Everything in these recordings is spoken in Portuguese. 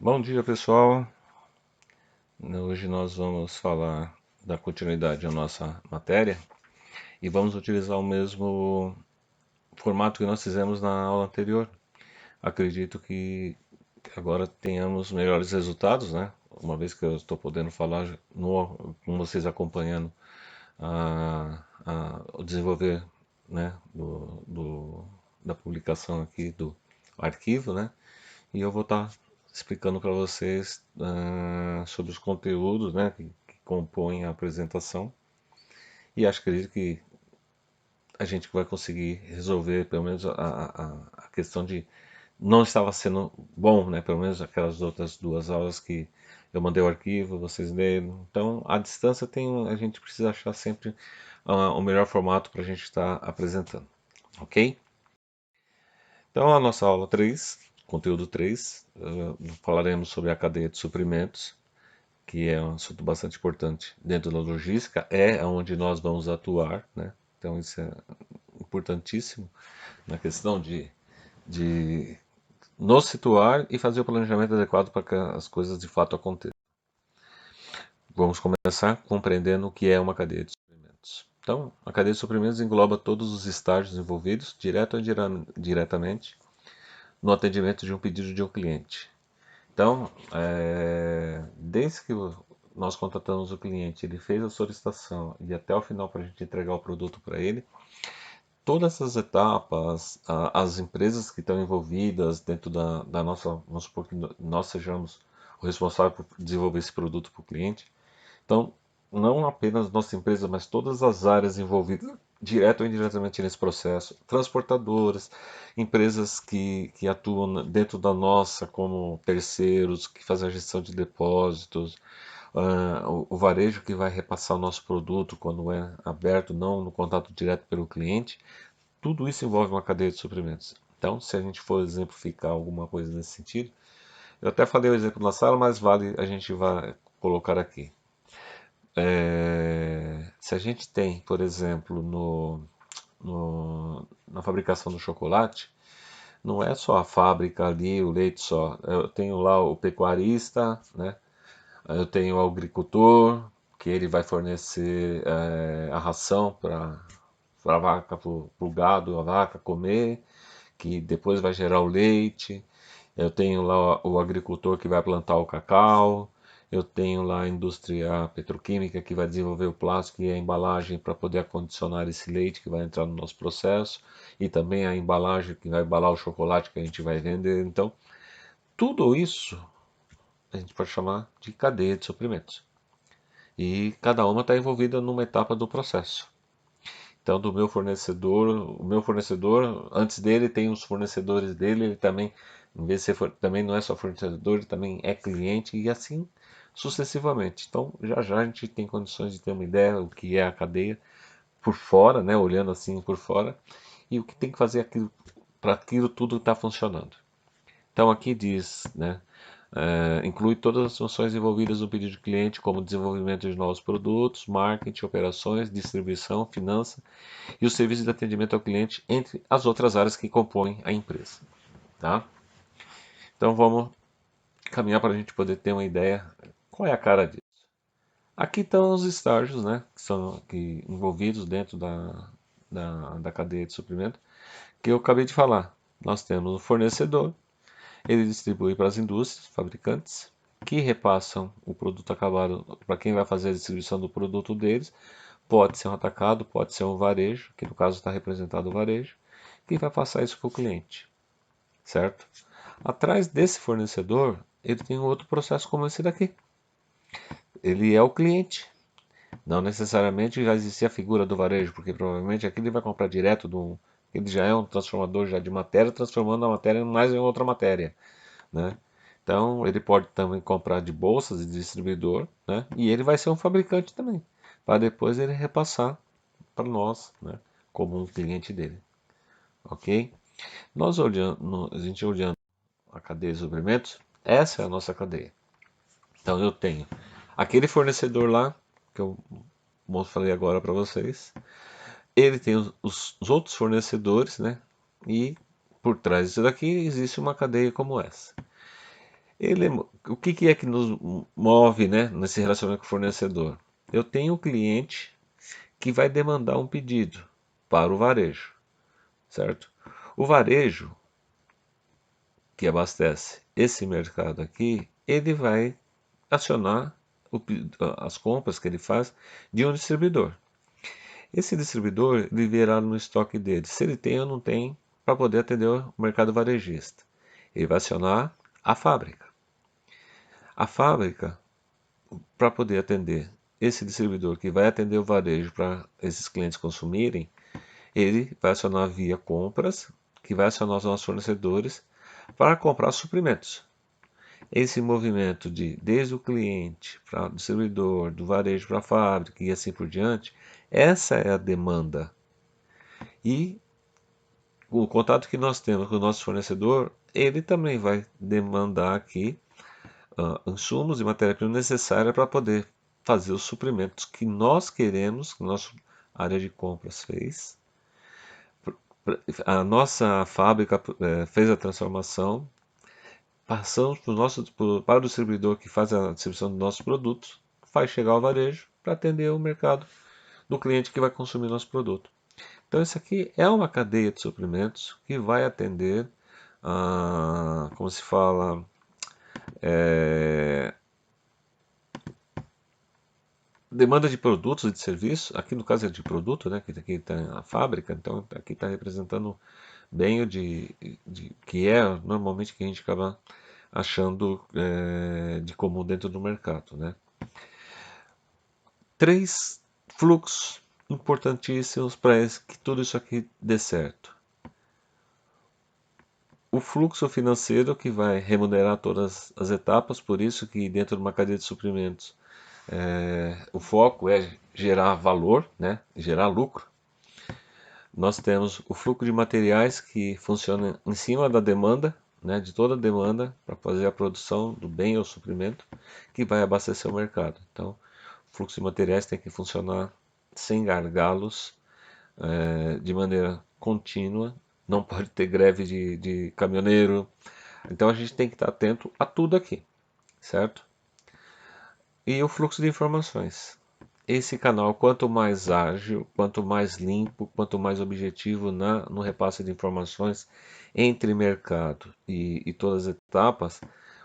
Bom dia, pessoal. Hoje nós vamos falar da continuidade da nossa matéria e vamos utilizar o mesmo formato que nós fizemos na aula anterior. Acredito que agora tenhamos melhores resultados, né? Uma vez que eu estou podendo falar com vocês acompanhando o desenvolver, né, da publicação aqui do arquivo, né? E eu vou estar explicando para vocês sobre os conteúdos, né, que compõem a apresentação. E acredito que a gente vai conseguir resolver pelo menos a questão de não estava sendo bom, né? Pelo menos aquelas outras duas aulas que eu mandei o arquivo, vocês leram. Então, à distância a gente precisa achar sempre o melhor formato para a gente estar apresentando, ok? Então, a nossa aula 3, conteúdo 3, falaremos sobre a cadeia de suprimentos, que é um assunto bastante importante dentro da logística, é onde nós vamos atuar, né? Então, isso é importantíssimo na questão de nos situar e fazer o planejamento adequado para que as coisas de fato aconteçam. Vamos começar compreendendo o que é uma cadeia de suprimentos. Então, a cadeia de suprimentos engloba todos os estágios envolvidos, direto ou diretamente, no atendimento de um pedido de um cliente. Então, desde que nós contratamos o cliente, ele fez a solicitação e até o final para a gente entregar o produto para ele, todas essas etapas, as empresas que estão envolvidas dentro da nossa, vamos supor que nós sejamos o responsável por desenvolver esse produto para o cliente. Então, não apenas nossa empresa, mas todas as áreas envolvidas, direto ou indiretamente nesse processo, transportadoras, empresas que atuam dentro da nossa como terceiros, que fazem a gestão de depósitos, o varejo que vai repassar o nosso produto quando é aberto, não no contato direto pelo cliente, tudo isso envolve uma cadeia de suprimentos. Então, se a gente for exemplificar alguma coisa nesse sentido, eu até falei o exemplo na sala, mas vale a gente vai colocar aqui. Se a gente tem, por exemplo, na fabricação do chocolate, não é só a fábrica ali, o leite só. Eu tenho lá o pecuarista, né? Eu tenho o agricultor, que ele vai fornecer a ração para a vaca, para o gado, a vaca comer, que depois vai gerar o leite. Eu tenho lá o agricultor que vai plantar o cacau. Eu tenho lá a indústria petroquímica que vai desenvolver o plástico e a embalagem para poder acondicionar esse leite que vai entrar no nosso processo. E também a embalagem que vai embalar o chocolate que a gente vai vender. Então, tudo isso a gente pode chamar de cadeia de suprimentos. E cada uma está envolvida numa etapa do processo. Então, do meu fornecedor, o meu fornecedor, antes dele tem os fornecedores dele, ele também, em vez de ser, também não é só fornecedor, ele também é cliente e assim sucessivamente. Então, já já a gente tem condições de ter uma ideia do que é a cadeia por fora, né, olhando assim por fora, e o que tem que fazer para aquilo tudo estar funcionando. Então, aqui diz, né, inclui todas as funções envolvidas no pedido de cliente, como desenvolvimento de novos produtos, marketing, operações, distribuição, finança e o serviço de atendimento ao cliente, entre as outras áreas que compõem a empresa. Tá? Então vamos caminhar para a gente poder ter uma ideia qual é a cara disso. Aqui estão os estágios, né, que são envolvidos dentro da cadeia de suprimento, que eu acabei de falar. Nós temos o fornecedor, ele distribui para as indústrias, fabricantes, que repassam o produto acabado para quem vai fazer a distribuição do produto deles. Pode ser um atacado, pode ser um varejo, que no caso está representado o varejo, que vai passar isso para o cliente, certo? Atrás desse fornecedor, ele tem um outro processo como esse daqui. Ele é o cliente. Não necessariamente vai existir a figura do varejo, porque provavelmente aqui ele vai comprar direto do. Ele já é um transformador já de matéria, transformando a matéria mais em outra matéria, né? Então ele pode também comprar de bolsas de distribuidor, né? E ele vai ser um fabricante também, para depois ele repassar para nós, né? Como um cliente dele, ok? Nós olhando, a gente olhando a cadeia de suprimentos, essa é a nossa cadeia. Então eu tenho aquele fornecedor lá que eu falei agora para vocês. Ele tem os outros fornecedores, né? E por trás disso daqui existe uma cadeia como essa. O que é que nos move, né, nesse relacionamento com o fornecedor? Eu tenho um cliente que vai demandar um pedido para o varejo, certo? O varejo que abastece esse mercado aqui, ele vai acionar as compras que ele faz de um distribuidor. Esse distribuidor ele verá no estoque dele se ele tem ou não tem para poder atender o mercado varejista. Ele vai acionar a fábrica. A fábrica, para poder atender esse distribuidor que vai atender o varejo para esses clientes consumirem, ele vai acionar via compras, que vai acionar os nossos fornecedores para comprar suprimentos. Esse movimento desde o cliente para o distribuidor, do varejo para a fábrica e assim por diante, essa é a demanda. E o contato que nós temos com o nosso fornecedor, ele também vai demandar aqui insumos e matéria-prima necessária para poder fazer os suprimentos que nós queremos, que a nossa área de compras fez. A nossa fábrica fez a transformação, passamos para o distribuidor que faz a distribuição dos nossos produtos, faz chegar ao varejo para atender o mercado do cliente que vai consumir nosso produto. Então, isso aqui é uma cadeia de suprimentos que vai atender, como se fala, é, demanda de produtos e de serviços. Aqui no caso é de produto, né? Que aqui está a fábrica, então aqui está representando bem que é normalmente que a gente acaba achando de comum dentro do mercado, né? Três fluxos importantíssimos para que tudo isso aqui dê certo. O fluxo financeiro que vai remunerar todas as etapas, por isso que dentro de uma cadeia de suprimentos o foco é gerar valor, né? Gerar lucro. Nós temos o fluxo de materiais que funciona em cima da demanda, né? De toda a demanda para fazer a produção do bem ou suprimento que vai abastecer o mercado. Então, o fluxo de materiais tem que funcionar sem gargalos, de maneira contínua, não pode ter greve de caminhoneiro. Então a gente tem que estar atento a tudo aqui, certo? E o fluxo de informações. Esse canal, quanto mais ágil, quanto mais limpo, quanto mais objetivo no repasse de informações entre mercado e todas as etapas,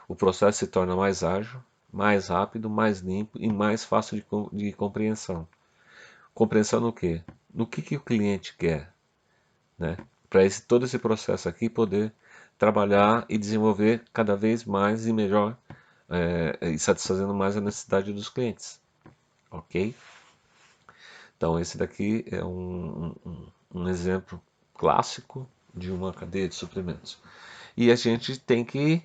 o processo se torna mais ágil, mais rápido, mais limpo e mais fácil de compreensão. Compreensão no quê? No que o cliente quer, né? Para todo esse processo aqui poder trabalhar e desenvolver cada vez mais e melhor e satisfazendo mais a necessidade dos clientes, ok? Então esse daqui é um exemplo clássico de uma cadeia de suprimentos. E a gente tem que,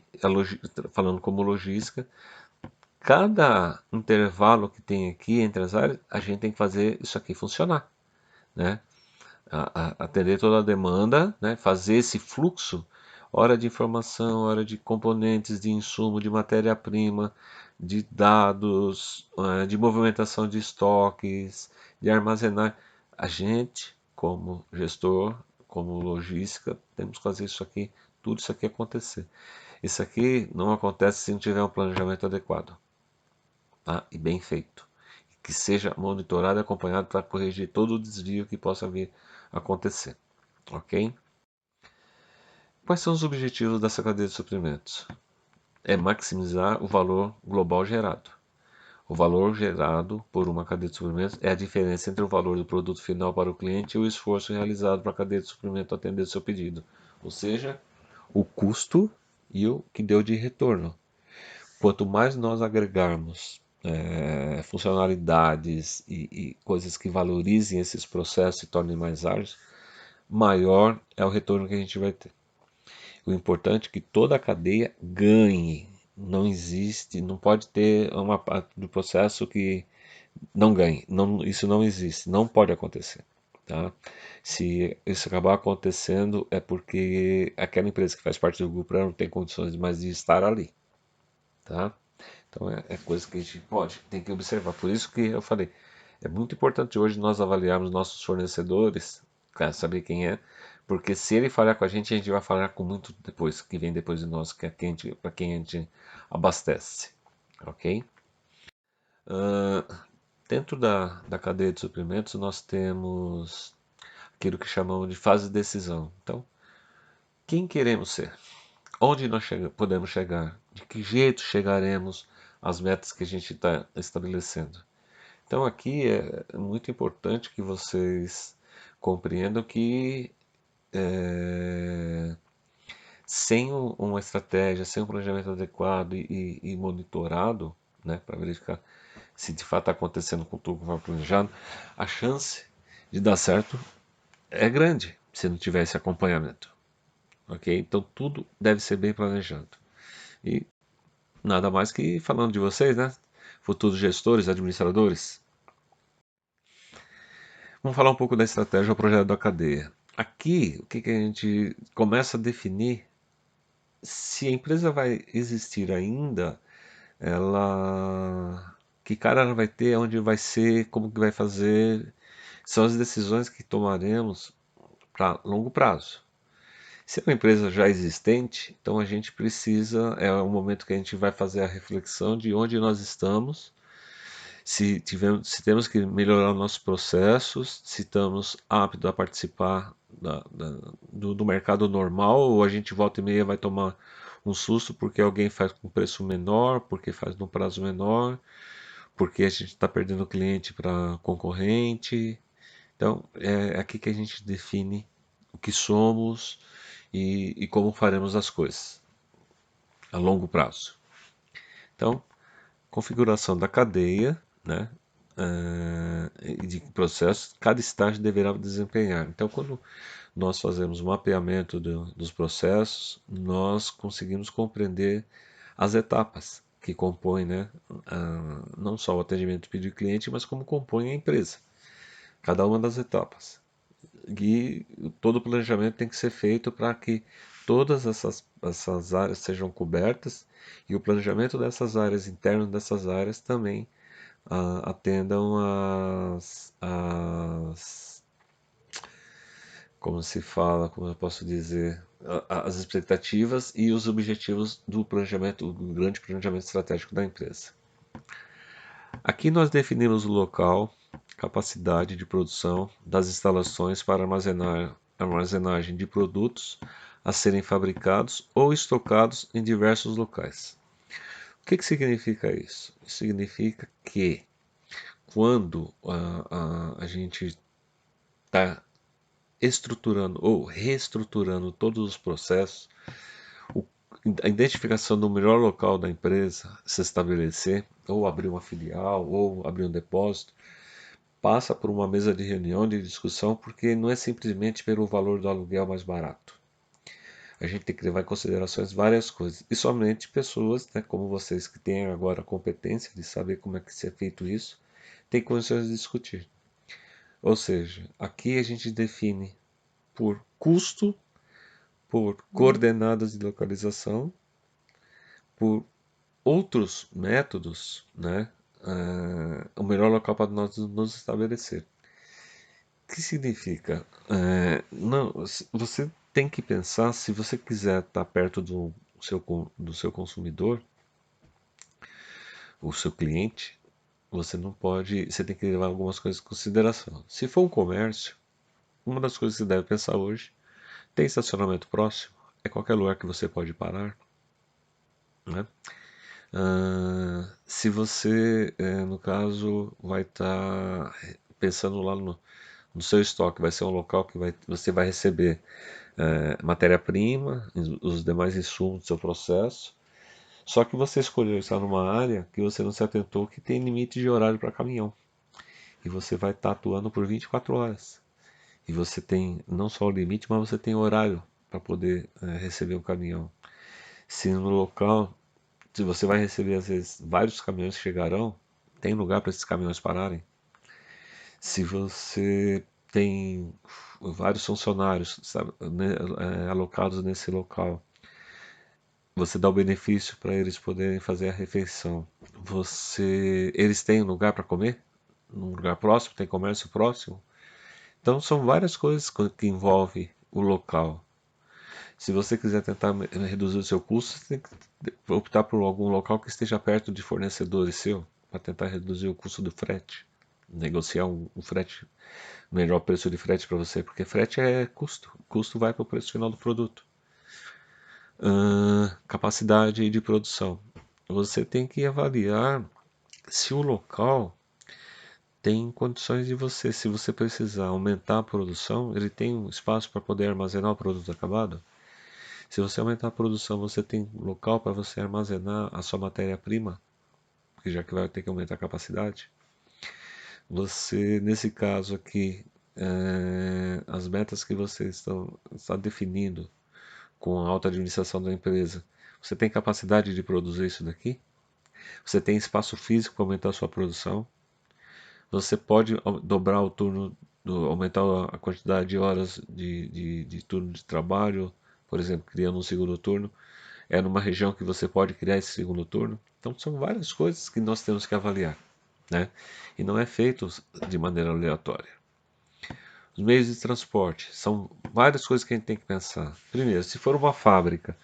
falando como logística, cada intervalo que tem aqui entre as áreas, a gente tem que fazer isso aqui funcionar, né? Atender toda a demanda, né? Fazer esse fluxo, hora de informação, hora de componentes, de insumo, de matéria-prima, de dados, de movimentação de estoques, de armazenar. A gente, como gestor, como logística, temos que fazer isso aqui, tudo isso aqui acontecer. Isso aqui não acontece se não tiver um planejamento adequado, tá? E bem feito, que seja monitorado e acompanhado para corrigir todo o desvio que possa vir a acontecer, ok? Quais são os objetivos dessa cadeia de suprimentos? É maximizar o valor global gerado. O valor gerado por uma cadeia de suprimentos é a diferença entre o valor do produto final para o cliente e o esforço realizado para a cadeia de suprimento atender o seu pedido, ou seja, o custo e o que deu de retorno. Quanto mais nós agregarmos funcionalidades e coisas que valorizem esses processos e tornem mais ágeis, maior é o retorno que a gente vai ter. O importante é que toda a cadeia ganhe. Não existe, não pode ter uma parte do processo que não ganhe. Não, isso não existe, não pode acontecer. Tá? Se isso acabar acontecendo é porque aquela empresa que faz parte do grupo não tem condições mais de estar ali. Tá? Então é coisa que a gente tem que observar. Por isso que eu falei, é muito importante hoje nós avaliarmos nossos fornecedores, saber quem é, Porque se ele falhar com a gente vai falhar com muito depois, que vem depois de nós, que é para quem a gente abastece. Ok? Dentro da cadeia de suprimentos, nós temos aquilo que chamamos de fase de decisão. Então, quem queremos ser? Onde nós podemos chegar? De que jeito chegaremos às metas que a gente está estabelecendo? Então, aqui é muito importante que vocês compreendam que sem uma estratégia, sem um planejamento adequado e monitorado, né, para verificar se de fato está acontecendo com tudo que foi planejado, a chance de dar certo é grande se não tiver esse acompanhamento. Ok? Então tudo deve ser bem planejado. E nada mais que falando de vocês, né? Futuros gestores, administradores. Vamos falar um pouco da estratégia ao projeto da cadeia. Aqui, o que a gente começa a definir se a empresa vai existir ainda, ela que cara ela vai ter, onde vai ser, como que vai fazer, são as decisões que tomaremos para longo prazo. Se é uma empresa já existente, então a gente precisa, é o momento que a gente vai fazer a reflexão de onde nós estamos, se temos que melhorar nossos processos, se estamos aptos a participar do mercado normal, ou a gente volta e meia vai tomar um susto porque alguém faz com preço menor, porque faz num prazo menor, porque a gente está perdendo cliente para concorrente. Então é aqui que a gente define o que somos e como faremos as coisas a longo prazo. Então, configuração da cadeia, né? De processos, cada estágio deverá desempenhar. Então, quando nós fazemos o mapeamento dos processos, nós conseguimos compreender as etapas que compõem, né, não só o atendimento do pedido do cliente, mas como compõe a empresa, cada uma das etapas. E todo o planejamento tem que ser feito para que todas essas áreas sejam cobertas e o planejamento dessas áreas, interno dessas áreas, também atendam como se fala, como eu posso dizer, as expectativas e os objetivos do planejamento, do grande planejamento estratégico da empresa. Aqui nós definimos o local, capacidade de produção das instalações para armazenagem de produtos a serem fabricados ou estocados em diversos locais. O que significa isso? Significa que quando a gente está estruturando ou reestruturando todos os processos, a identificação do melhor local da empresa se estabelecer, ou abrir uma filial, ou abrir um depósito, passa por uma mesa de reunião, de discussão, porque não é simplesmente pelo valor do aluguel mais barato. A gente tem que levar em considerações várias coisas. E somente pessoas, né, como vocês que têm agora a competência de saber como é que se é feito isso, têm condições de discutir. Ou seja, aqui a gente define por custo, por coordenadas de localização, por outros métodos, né, o melhor local para nós nos estabelecer. O que significa? Não, você tem que pensar, se você quiser estar perto do seu consumidor, o seu cliente, você não pode, você tem que levar algumas coisas em consideração. Se for um comércio, uma das coisas que você deve pensar hoje, tem estacionamento próximo? É qualquer lugar que você pode parar? Né? Se você, no caso, vai estar pensando lá no seu estoque, vai ser um local que você vai receber matéria-prima, os demais insumos do seu processo, só que você escolheu estar numa área que você não se atentou que tem limite de horário para caminhão. E você vai estar atuando por 24 horas. E você tem não só o limite, mas você tem horário para poder receber um caminhão. Se no local, se você vai receber às vezes vários caminhões que chegarão, tem lugar para esses caminhões pararem. Se você tem vários funcionários, sabe, né, alocados nesse local, você dá o benefício para eles poderem fazer a refeição. Eles têm um lugar para comer? Num lugar próximo? Tem comércio próximo? Então são várias coisas que envolvem o local. Se você quiser tentar reduzir o seu custo, você tem que optar por algum local que esteja perto de fornecedores seu, para tentar reduzir o custo do frete. Negociar um frete, melhor preço de frete para você, porque frete é custo. O custo vai para o preço final do produto. Capacidade de produção. Você tem que avaliar se o local tem condições de você, se você precisar aumentar a produção, ele tem um espaço para poder armazenar o produto acabado. Se você aumentar a produção, você tem local para você armazenar a sua matéria-prima, porque já que vai ter que aumentar a capacidade. Você, nesse caso aqui, as metas que você está definindo com a alta administração da empresa, você tem capacidade de produzir isso daqui? Você tem espaço físico para aumentar a sua produção? Você pode dobrar o turno, aumentar a quantidade de horas de turno de trabalho, por exemplo, criando um segundo turno. É numa região que você pode criar esse segundo turno. Então são várias coisas que nós temos que avaliar, né? E não é feito de maneira aleatória. Os meios de transporte são várias coisas que a gente tem que pensar. Primeiro, se for uma fábrica,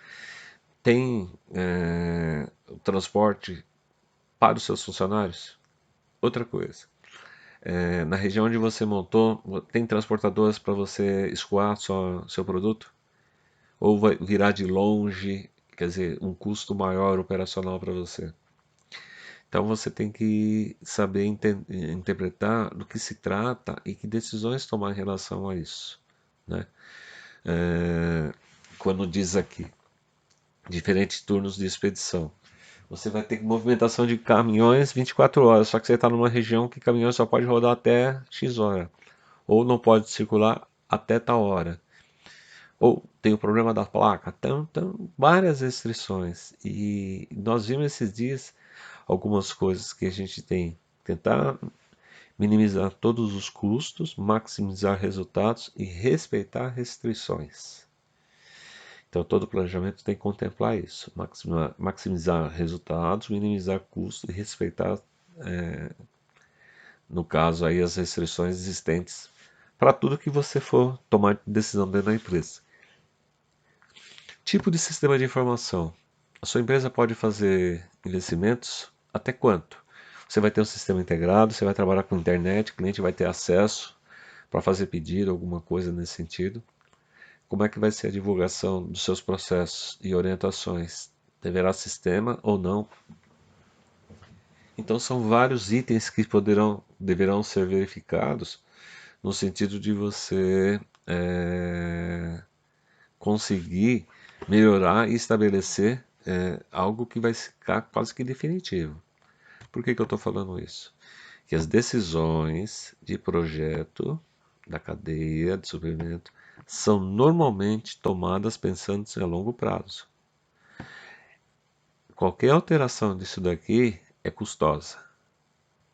tem o transporte para os seus funcionários? Outra coisa, na região onde você montou, tem transportadoras para você escoar seu produto? Ou vai virar de longe, quer dizer, um custo maior operacional para você? Então você tem que saber interpretar do que se trata e que decisões tomar em relação a isso, né? Quando diz aqui, diferentes turnos de expedição. Você vai ter movimentação de caminhões 24 horas, só que você está numa região que caminhões só pode rodar até X hora, ou não pode circular até tal hora, ou tem o problema da placa. Então várias restrições. E nós vimos esses dias algumas coisas que a gente tem que tentar minimizar todos os custos, maximizar resultados e respeitar restrições. Então, todo planejamento tem que contemplar isso: maximizar resultados, minimizar custos e respeitar, no caso, aí, as restrições existentes para tudo que você for tomar decisão dentro da empresa. Tipo de sistema de informação: a sua empresa pode fazer investimentos até quanto? Você vai ter um sistema integrado, você vai trabalhar com internet, o cliente vai ter acesso para fazer pedido, alguma coisa nesse sentido. Como é que vai ser a divulgação dos seus processos e orientações? Deverá sistema ou não? Então são vários itens que deverão ser verificados no sentido de você conseguir melhorar e estabelecer algo que vai ficar quase que definitivo. Por que eu estou falando isso? Que as decisões de projeto da cadeia de suprimento são normalmente tomadas pensando a longo prazo. Qualquer alteração disso daqui é custosa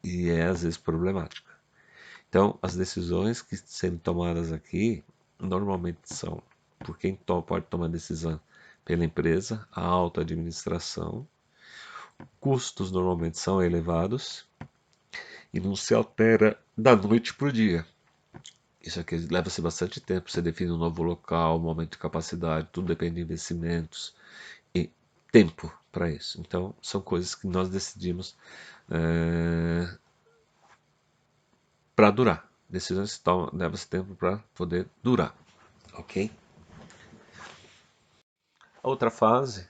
e é às vezes problemática. Então, as decisões que sendo tomadas aqui normalmente são por quem pode tomar decisão pela empresa, a alta administração. Custos normalmente são elevados e não se altera da noite para o dia. Isso aqui leva-se bastante tempo. Você define um novo local, um aumento de capacidade, tudo depende de investimentos e tempo para isso. Então, são coisas que nós decidimos para durar. Decisões que levam-se tempo para poder durar. Ok? A outra fase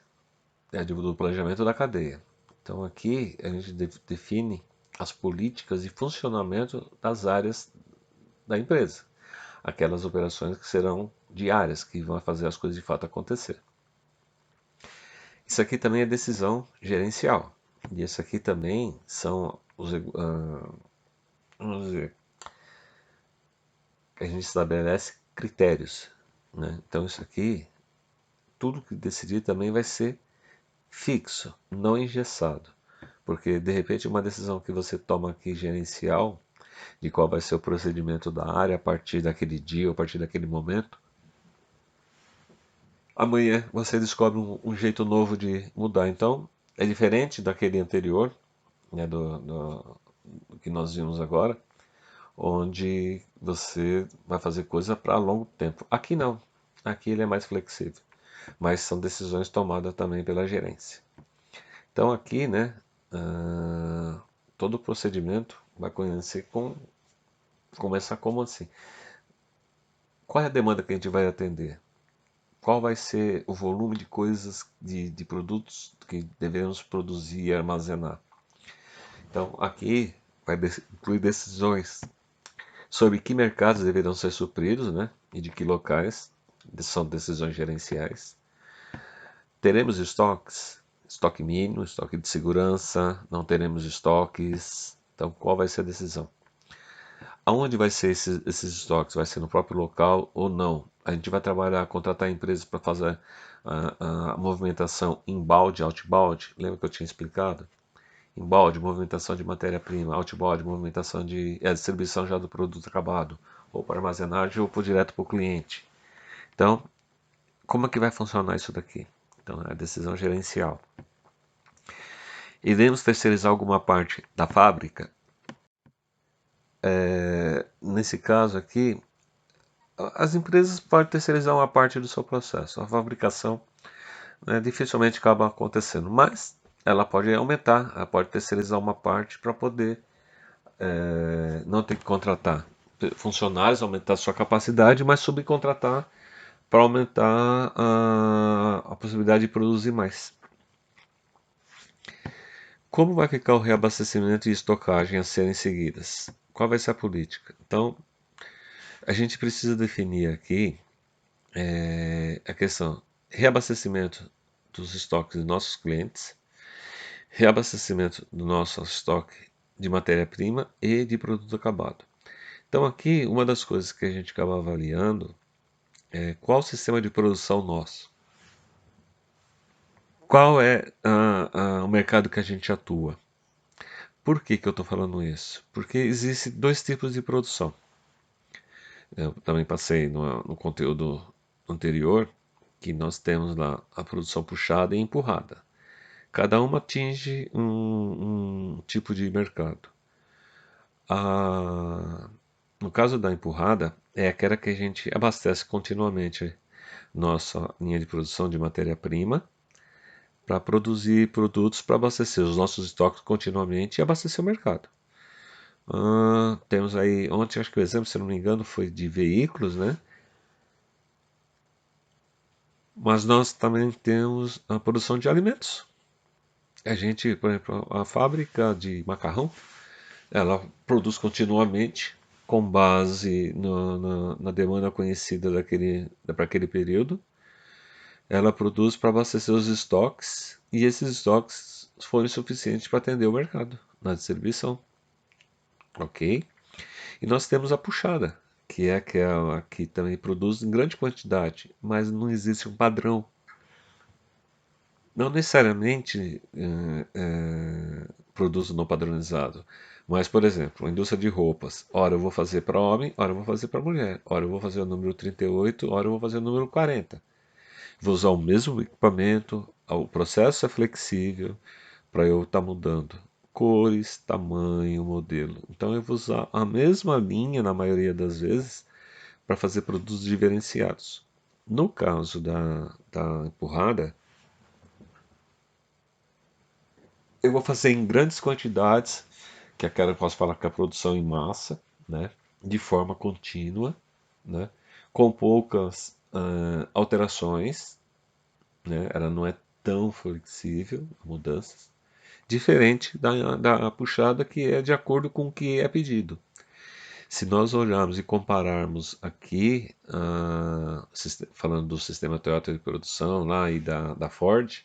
é a do planejamento da cadeia. Então, aqui a gente define as políticas e funcionamento das áreas da empresa. Aquelas operações que serão diárias, que vão fazer as coisas de fato acontecer. Isso aqui também é decisão gerencial. E isso aqui também são vamos dizer, a gente estabelece critérios, né? Então isso aqui, tudo que decidir também vai ser fixo, não engessado. Porque de repente uma decisão que você toma aqui gerencial, de qual vai ser o procedimento da área a partir daquele dia ou a partir daquele momento, amanhã você descobre um jeito novo de mudar. Então é diferente daquele anterior, né, do que nós vimos agora, onde você vai fazer coisa para longo tempo. Aqui não. Aqui ele é mais flexível, mas são decisões tomadas também pela gerência. Então aqui, né, todo o procedimento vai começar como assim? Qual é a demanda que a gente vai atender? Qual vai ser o volume de coisas, de produtos que devemos produzir e armazenar? Então aqui vai incluir decisões sobre que mercados deverão ser supridos, né, e de que locais, são decisões gerenciais. Teremos estoques, estoque mínimo, estoque de segurança, não teremos estoques. Então, qual vai ser a decisão? Aonde vai ser esses estoques? Vai ser no próprio local ou não? A gente vai trabalhar, contratar empresas para fazer a movimentação inbound e outbound. Lembra que eu tinha explicado? Inbound, movimentação de matéria-prima. Outbound, movimentação de distribuição já do produto acabado. Ou para armazenagem ou direto para o cliente. Então, como é que vai funcionar isso daqui? Então, é a decisão gerencial. Iremos terceirizar alguma parte da fábrica? Nesse caso aqui, as empresas podem terceirizar uma parte do seu processo. A fabricação, né, dificilmente acaba acontecendo, mas ela pode aumentar, ela pode terceirizar uma parte para poder não ter que contratar funcionários, aumentar a sua capacidade, mas subcontratar para aumentar a possibilidade de produzir mais. Como vai ficar o reabastecimento e estocagem a serem seguidas? Qual vai ser a política? Então, a gente precisa definir aqui a questão reabastecimento dos estoques de nossos clientes, reabastecimento do nosso estoque de matéria-prima e de produto acabado. Então, aqui, uma das coisas que a gente acaba avaliando é qual o sistema de produção nosso. Qual é o mercado que a gente atua? Por que eu estou falando isso? Porque existem dois tipos de produção. Eu também passei no conteúdo anterior que nós temos lá a produção puxada e empurrada. Cada uma atinge um tipo de mercado. A, no caso da empurrada, é aquela que a gente abastece continuamente nossa linha de produção de matéria-prima para produzir produtos para abastecer os nossos estoques continuamente e abastecer o mercado. Temos aí, ontem acho que o exemplo, se não me engano, foi de veículos, né? Mas nós também temos a produção de alimentos. A gente, por exemplo, a fábrica de macarrão, ela produz continuamente com base na demanda conhecida para aquele período. Ela produz para abastecer os estoques e esses estoques foram suficientes para atender o mercado na distribuição. Ok? E nós temos a puxada, que é aquela que também produz em grande quantidade, mas não existe um padrão. Não necessariamente produto não padronizado. Mas, por exemplo, a indústria de roupas. Ora eu vou fazer para homem, ora eu vou fazer para mulher. Ora eu vou fazer o número 38, ora eu vou fazer o número 40. Vou usar o mesmo equipamento, o processo é flexível para eu estar mudando cores, tamanho, modelo. Então eu vou usar a mesma linha na maioria das vezes para fazer produtos diferenciados. No caso da empurrada, eu vou fazer em grandes quantidades, que é aquela que eu posso falar que é a produção em massa, né, de forma contínua, né, com poucas alterações, né, ela não é tão flexível, mudanças, diferente da puxada que é de acordo com o que é pedido. Se nós olharmos e compararmos aqui, falando do sistema Toyota de produção lá e da Ford,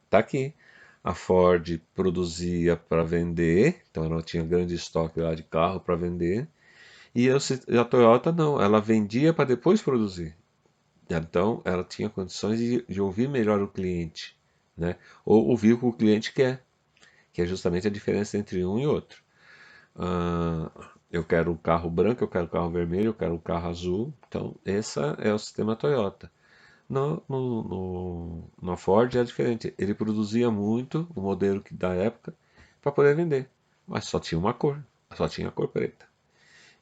tá aqui. A Ford produzia para vender, então ela tinha grande estoque lá de carro para vender. E a Toyota não, ela vendia para depois produzir. Então ela tinha condições de ouvir melhor o cliente, né? Ou ouvir o que o cliente quer, que é justamente a diferença entre um e outro. Ah, eu quero um carro branco, eu quero um carro vermelho, eu quero um carro azul. Então, esse é o sistema Toyota. Na Ford é diferente. Ele produzia muito o modelo da época para poder vender, mas só tinha uma cor, só tinha a cor preta.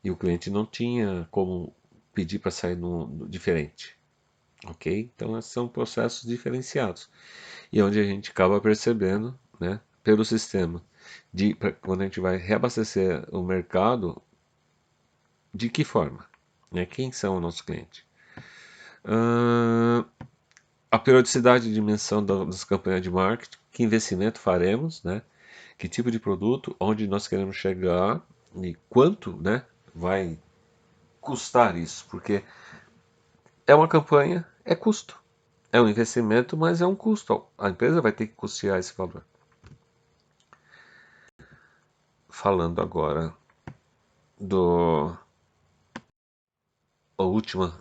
E o cliente não tinha como pedir para sair diferente. ok? Então, esses são processos diferenciados e onde a gente acaba percebendo, né, pelo sistema, quando a gente vai reabastecer o mercado, de que forma? Né? Quem são os nossos clientes? A periodicidade e dimensão das campanhas de marketing, que investimento faremos, né? Que tipo de produto, onde nós queremos chegar e quanto, né, vai custar isso, porque é uma campanha, é custo. É um investimento, mas é um custo. A empresa vai ter que custear esse valor. Falando agora do a última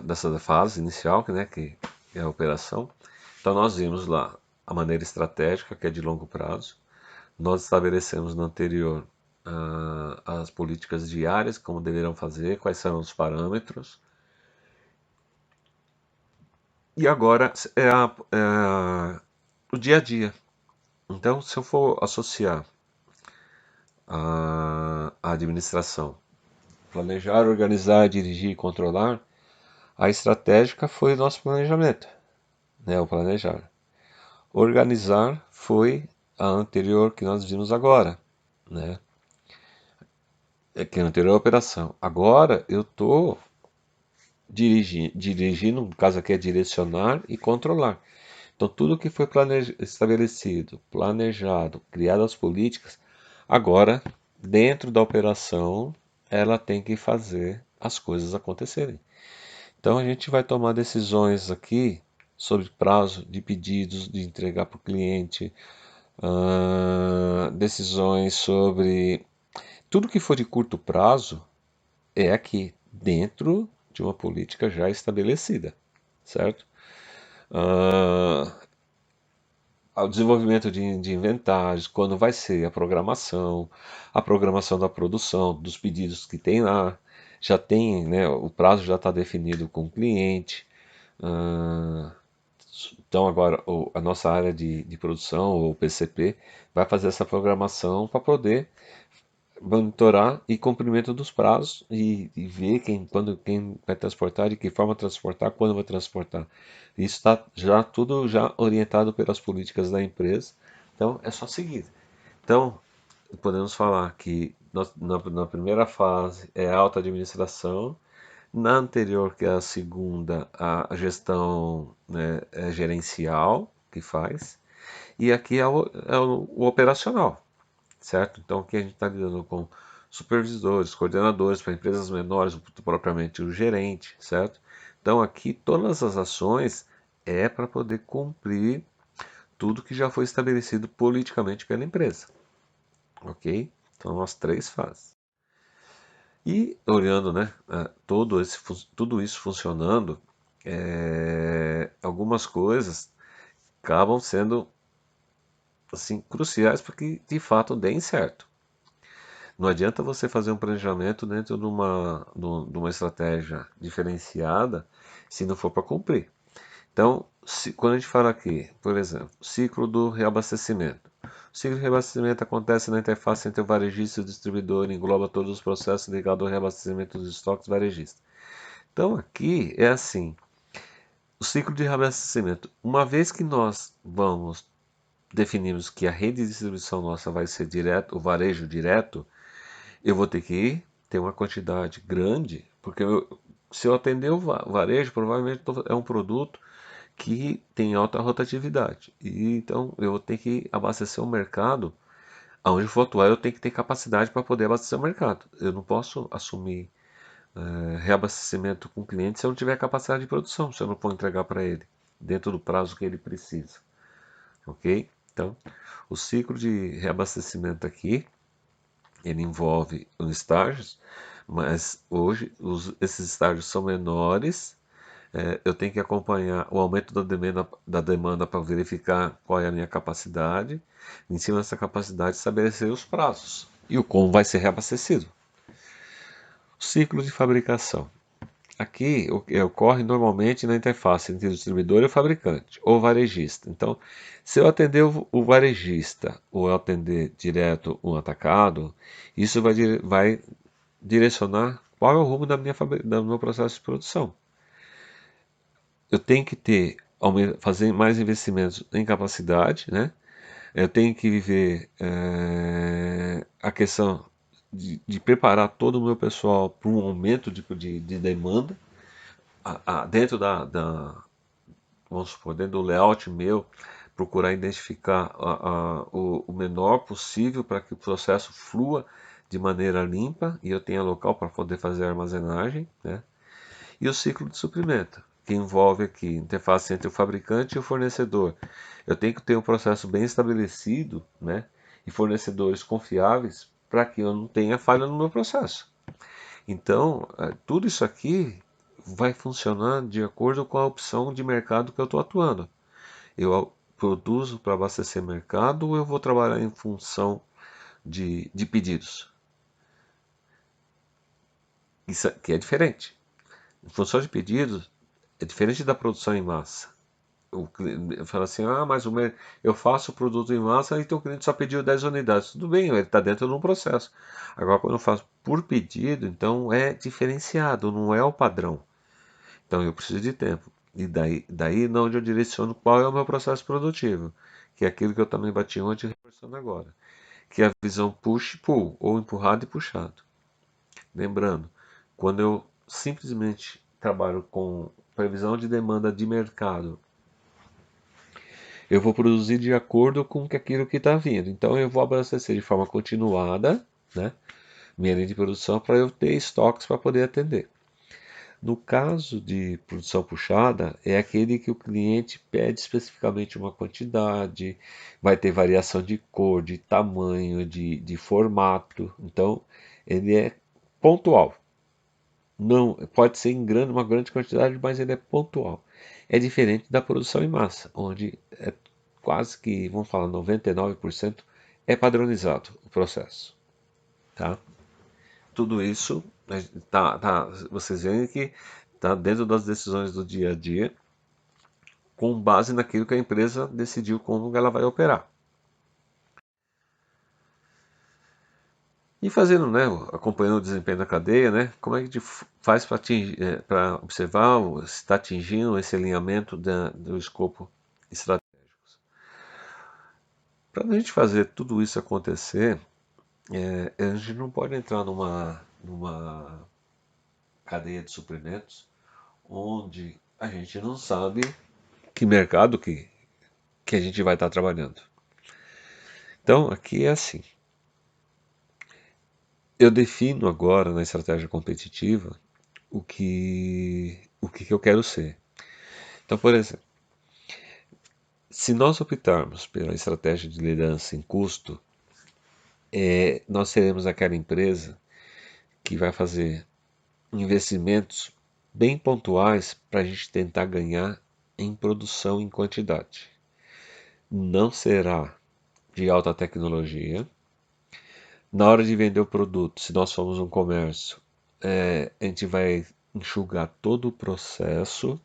dessa fase inicial, né, que é a operação. Então nós vimos lá a maneira estratégica, que é de longo prazo. Nós estabelecemos no anterior as políticas diárias, como deverão fazer, quais serão os parâmetros. E agora o dia a dia. Então, se eu for associar a administração, planejar, organizar, dirigir e controlar, a estratégica foi o nosso planejamento, né, o planejar. Organizar foi a anterior que nós vimos agora, né? Que é a anterior operação. Agora eu estou dirigindo, no caso aqui é direcionar e controlar. Então tudo que foi estabelecido, planejado, criado as políticas, agora dentro da operação ela tem que fazer as coisas acontecerem. Então a gente vai tomar decisões aqui sobre prazo de pedidos de entregar para o cliente, decisões sobre tudo que for de curto prazo é aqui dentro de uma política já estabelecida, certo? Ah, o desenvolvimento de inventários, quando vai ser a programação da produção, dos pedidos que tem lá, já tem, né, o prazo já está definido com o cliente. Ah, então agora a nossa área de produção, ou PCP, vai fazer essa programação para poder monitorar e cumprimento dos prazos e ver quem vai transportar, de que forma transportar, quando vai transportar. Isso está já tudo já orientado pelas políticas da empresa. Então é só seguir. Então podemos falar que na primeira fase é a alta administração, na anterior, que é a segunda, a gestão, né, é gerencial que faz, e aqui é o operacional, certo? Então aqui a gente está lidando com supervisores, coordenadores para empresas menores, propriamente o gerente, certo? Então aqui todas as ações é para poder cumprir tudo que já foi estabelecido politicamente pela empresa, ok? Então as três fases. E olhando, né, tudo isso funcionando, algumas coisas acabam sendo assim cruciais para que de fato deem certo. Não adianta você fazer um planejamento dentro de uma estratégia diferenciada se não for para cumprir. Então, quando a gente fala aqui, por exemplo, ciclo do reabastecimento. O ciclo de reabastecimento acontece na interface entre o varejista e o distribuidor e engloba todos os processos ligados ao reabastecimento dos estoques varejistas. Então, aqui é assim, o ciclo de reabastecimento. Uma vez que nós definimos que a rede de distribuição nossa vai ser direto, o varejo direto, eu vou ter que ter uma quantidade grande, porque se eu atender o varejo, provavelmente é um produto que tem alta rotatividade. E então eu vou ter que abastecer o mercado. Aonde for atuar, eu tenho que ter capacidade para poder abastecer o mercado. Eu não posso assumir reabastecimento com o cliente se eu não tiver capacidade de produção, se eu não for entregar para ele dentro do prazo que ele precisa. Ok? Então, o ciclo de reabastecimento aqui ele envolve os estágios, mas hoje esses estágios são menores. Eu tenho que acompanhar o aumento da demanda para verificar qual é a minha capacidade. Em cima dessa capacidade, estabelecer os prazos e o como vai ser reabastecido. Ciclo de fabricação. Aqui ocorre normalmente na interface entre o distribuidor e o fabricante, ou varejista. Então, se eu atender o varejista ou eu atender direto o atacado, isso vai direcionar qual é o rumo do meu processo de produção. eu tenho que fazer mais investimentos em capacidade, né? Eu tenho que viver a questão de preparar todo o meu pessoal para um aumento de demanda dentro vamos supor, dentro do layout meu, procurar identificar o menor possível para que o processo flua de maneira limpa e eu tenha local para poder fazer a armazenagem, né? E o ciclo de suprimento, que envolve aqui interface entre o fabricante e o fornecedor. Eu tenho que ter um processo bem estabelecido, né? E fornecedores confiáveis para que eu não tenha falha no meu processo. Então, tudo isso aqui vai funcionar de acordo com a opção de mercado que eu estou atuando. Eu produzo para abastecer mercado ou eu vou trabalhar em função de pedidos? Isso aqui é diferente. Em função de pedidos, é diferente da produção em massa. O cliente fala assim, mas eu faço o produto em massa e o cliente só pediu 10 unidades. Tudo bem, ele está dentro de um processo. Agora, quando eu faço por pedido, então é diferenciado, não é o padrão. Então eu preciso de tempo. E daí não onde eu direciono qual é o meu processo produtivo, que é aquilo que eu também bati ontem e reforçando agora, que é a visão push-pull, ou empurrado e puxado. Lembrando, quando eu simplesmente trabalho com previsão de demanda de mercado, eu vou produzir de acordo com aquilo que está vindo. Então eu vou abastecer de forma continuada, né, minha linha de produção para eu ter estoques para poder atender. No caso de produção puxada, é aquele que o cliente pede especificamente uma quantidade, vai ter variação de cor, de tamanho, de formato. Então, ele é pontual. Não, pode ser uma grande quantidade, mas ele é pontual. É diferente da produção em massa, onde é quase que, vamos falar, 99% é padronizado o processo, tá? Tudo isso, né, vocês veem que está dentro das decisões do dia a dia, com base naquilo que a empresa decidiu como ela vai operar. E fazendo, né, acompanhando o desempenho da cadeia, né, como é que a gente faz para observar se está atingindo esse alinhamento do escopo estratégico? Para a gente fazer tudo isso acontecer, a gente não pode entrar numa cadeia de suprimentos onde a gente não sabe que mercado que a gente vai estar trabalhando. Então, aqui é assim. Eu defino agora na estratégia competitiva o que eu quero ser. Então, por exemplo, se nós optarmos pela estratégia de liderança em custo, nós seremos aquela empresa que vai fazer investimentos bem pontuais para a gente tentar ganhar em produção em quantidade. Não será de alta tecnologia. Na hora de vender o produto, se nós formos um comércio, a gente vai enxugar todo o processo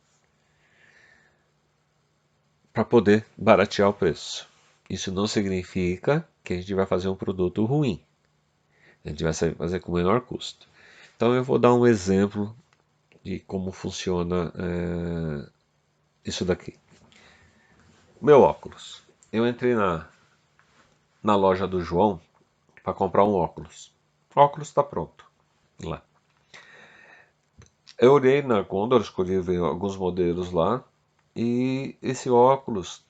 para poder baratear o preço. Isso não significa que a gente vai fazer um produto ruim. A gente vai fazer com o menor custo. Então eu vou dar um exemplo de como funciona isso daqui. Meu óculos. Eu entrei na loja do João para comprar um óculos. O óculos está pronto lá. Eu olhei na gôndola, escolhi ver alguns modelos lá. E esse óculos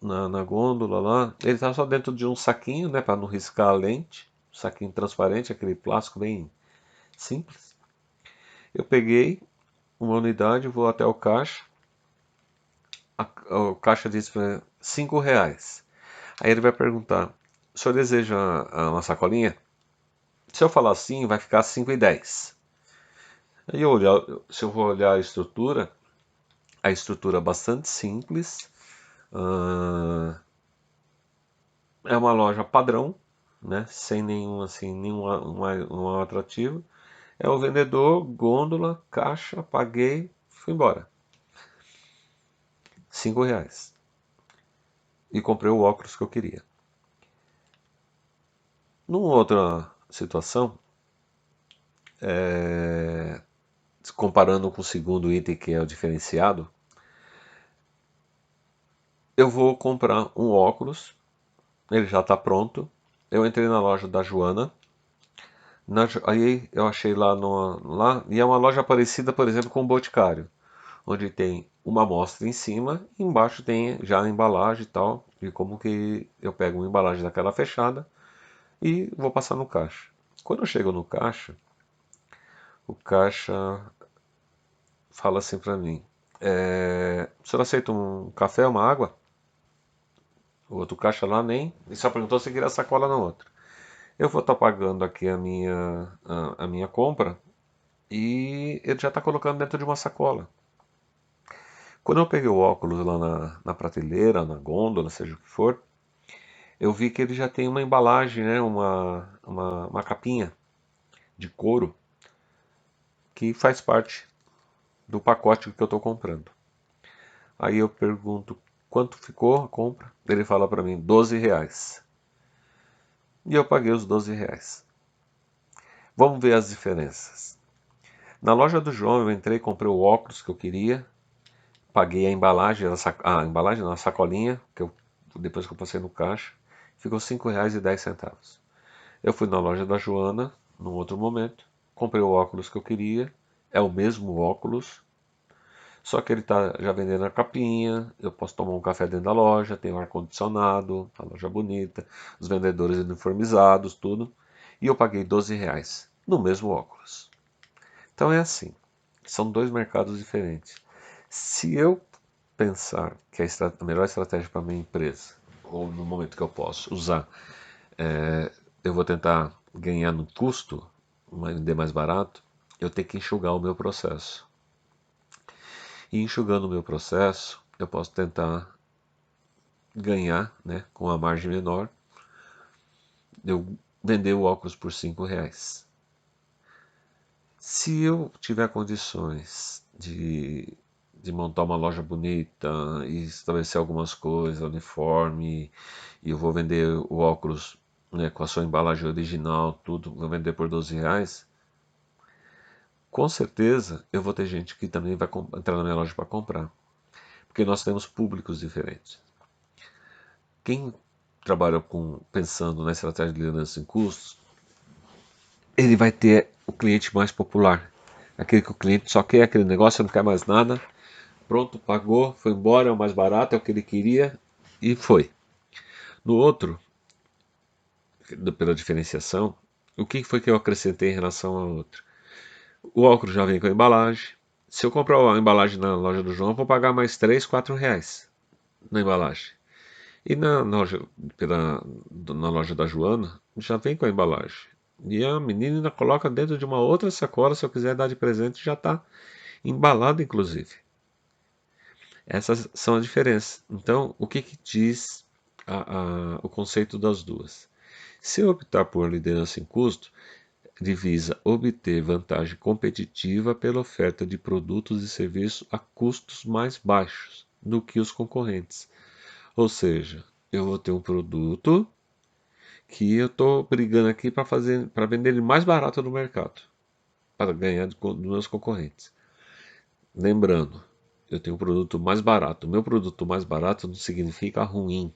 na gôndola lá, ele tá só dentro de um saquinho, né, para não riscar a lente. Saquinho transparente, aquele plástico bem simples. Eu peguei uma unidade, vou até o caixa. O caixa diz R$ 5. Aí ele vai perguntar: o senhor deseja uma sacolinha? Se eu falar sim, vai ficar 5,10. Aí se eu vou olhar a estrutura é bastante simples. É uma loja padrão, né? Sem nenhum assim, um atrativo. É o vendedor, gôndola, caixa, paguei, fui embora. R$ 5. E comprei o óculos que eu queria. Numa outra situação, comparando com o segundo item que é o diferenciado, eu vou comprar um óculos, ele já está pronto. Eu entrei na loja da Joana, aí eu achei lá, e é uma loja parecida, por exemplo, com o Boticário, onde tem uma amostra em cima, e embaixo tem já a embalagem e tal, e como que eu pego uma embalagem daquela fechada e vou passar no caixa. Quando eu chego no caixa, o caixa fala assim pra mim: o senhor aceita um café, uma água? O outro caixa lá nem, e só perguntou se queria sacola no outro. Eu vou estar pagando aqui a minha compra e ele já está colocando dentro de uma sacola. Quando eu peguei o óculos lá na prateleira, na gôndola, seja o que for, eu vi que ele já tem uma embalagem, né, uma capinha de couro que faz parte do pacote que eu estou comprando. Aí eu pergunto quanto ficou a compra. Ele fala para mim R$ 12. E eu paguei os R$ 12. Vamos ver as diferenças. Na loja do João eu entrei, comprei o óculos que eu queria, paguei a embalagem, a embalagem não, a sacolinha, depois que eu passei no caixa, ficou R$ 5,10. Eu fui na loja da Joana, num outro momento, comprei o óculos que eu queria, é o mesmo óculos, só que ele está já vendendo a capinha, eu posso tomar um café dentro da loja, tem um ar-condicionado, a loja bonita, os vendedores uniformizados, tudo, e eu paguei R$ 12 no mesmo óculos. Então é assim, são dois mercados diferentes. Se eu pensar que a melhor estratégia para a minha empresa, ou no momento que eu posso usar, eu vou tentar ganhar no custo, vender mais barato, eu tenho que enxugar o meu processo. E enxugando o meu processo, eu posso tentar ganhar, né, com a margem menor, eu vender o óculos por R$ 5. Se eu tiver condições de montar uma loja bonita e estabelecer algumas coisas, uniforme, e eu vou vender o óculos, né, com a sua embalagem original, tudo, vou vender por R$ 12, com certeza eu vou ter gente que também vai entrar na minha loja para comprar, porque nós temos públicos diferentes. Quem trabalha pensando na estratégia de liderança em custos, ele vai ter o cliente mais popular. Aquele que o cliente só quer aquele negócio, não quer mais nada. Pronto, pagou, foi embora, é o mais barato, é o que ele queria e foi. No outro, pela diferenciação, o que foi que eu acrescentei em relação ao outro? O óculos já vem com a embalagem. Se eu comprar a embalagem na loja do João, eu vou pagar mais R$ 3, R$ 4 na embalagem. E na loja da Joana, já vem com a embalagem. E a menina ainda coloca dentro de uma outra sacola, se eu quiser dar de presente, já está embalado, inclusive. Essas são as diferenças. Então, o que diz o conceito das duas? Se eu optar por liderança em custo, ele visa obter vantagem competitiva pela oferta de produtos e serviços a custos mais baixos do que os concorrentes. Ou seja, eu vou ter um produto que eu estou brigando aqui para vender ele mais barato no mercado, para ganhar dos meus concorrentes. Lembrando, eu tenho um produto mais barato. O meu produto mais barato não significa ruim,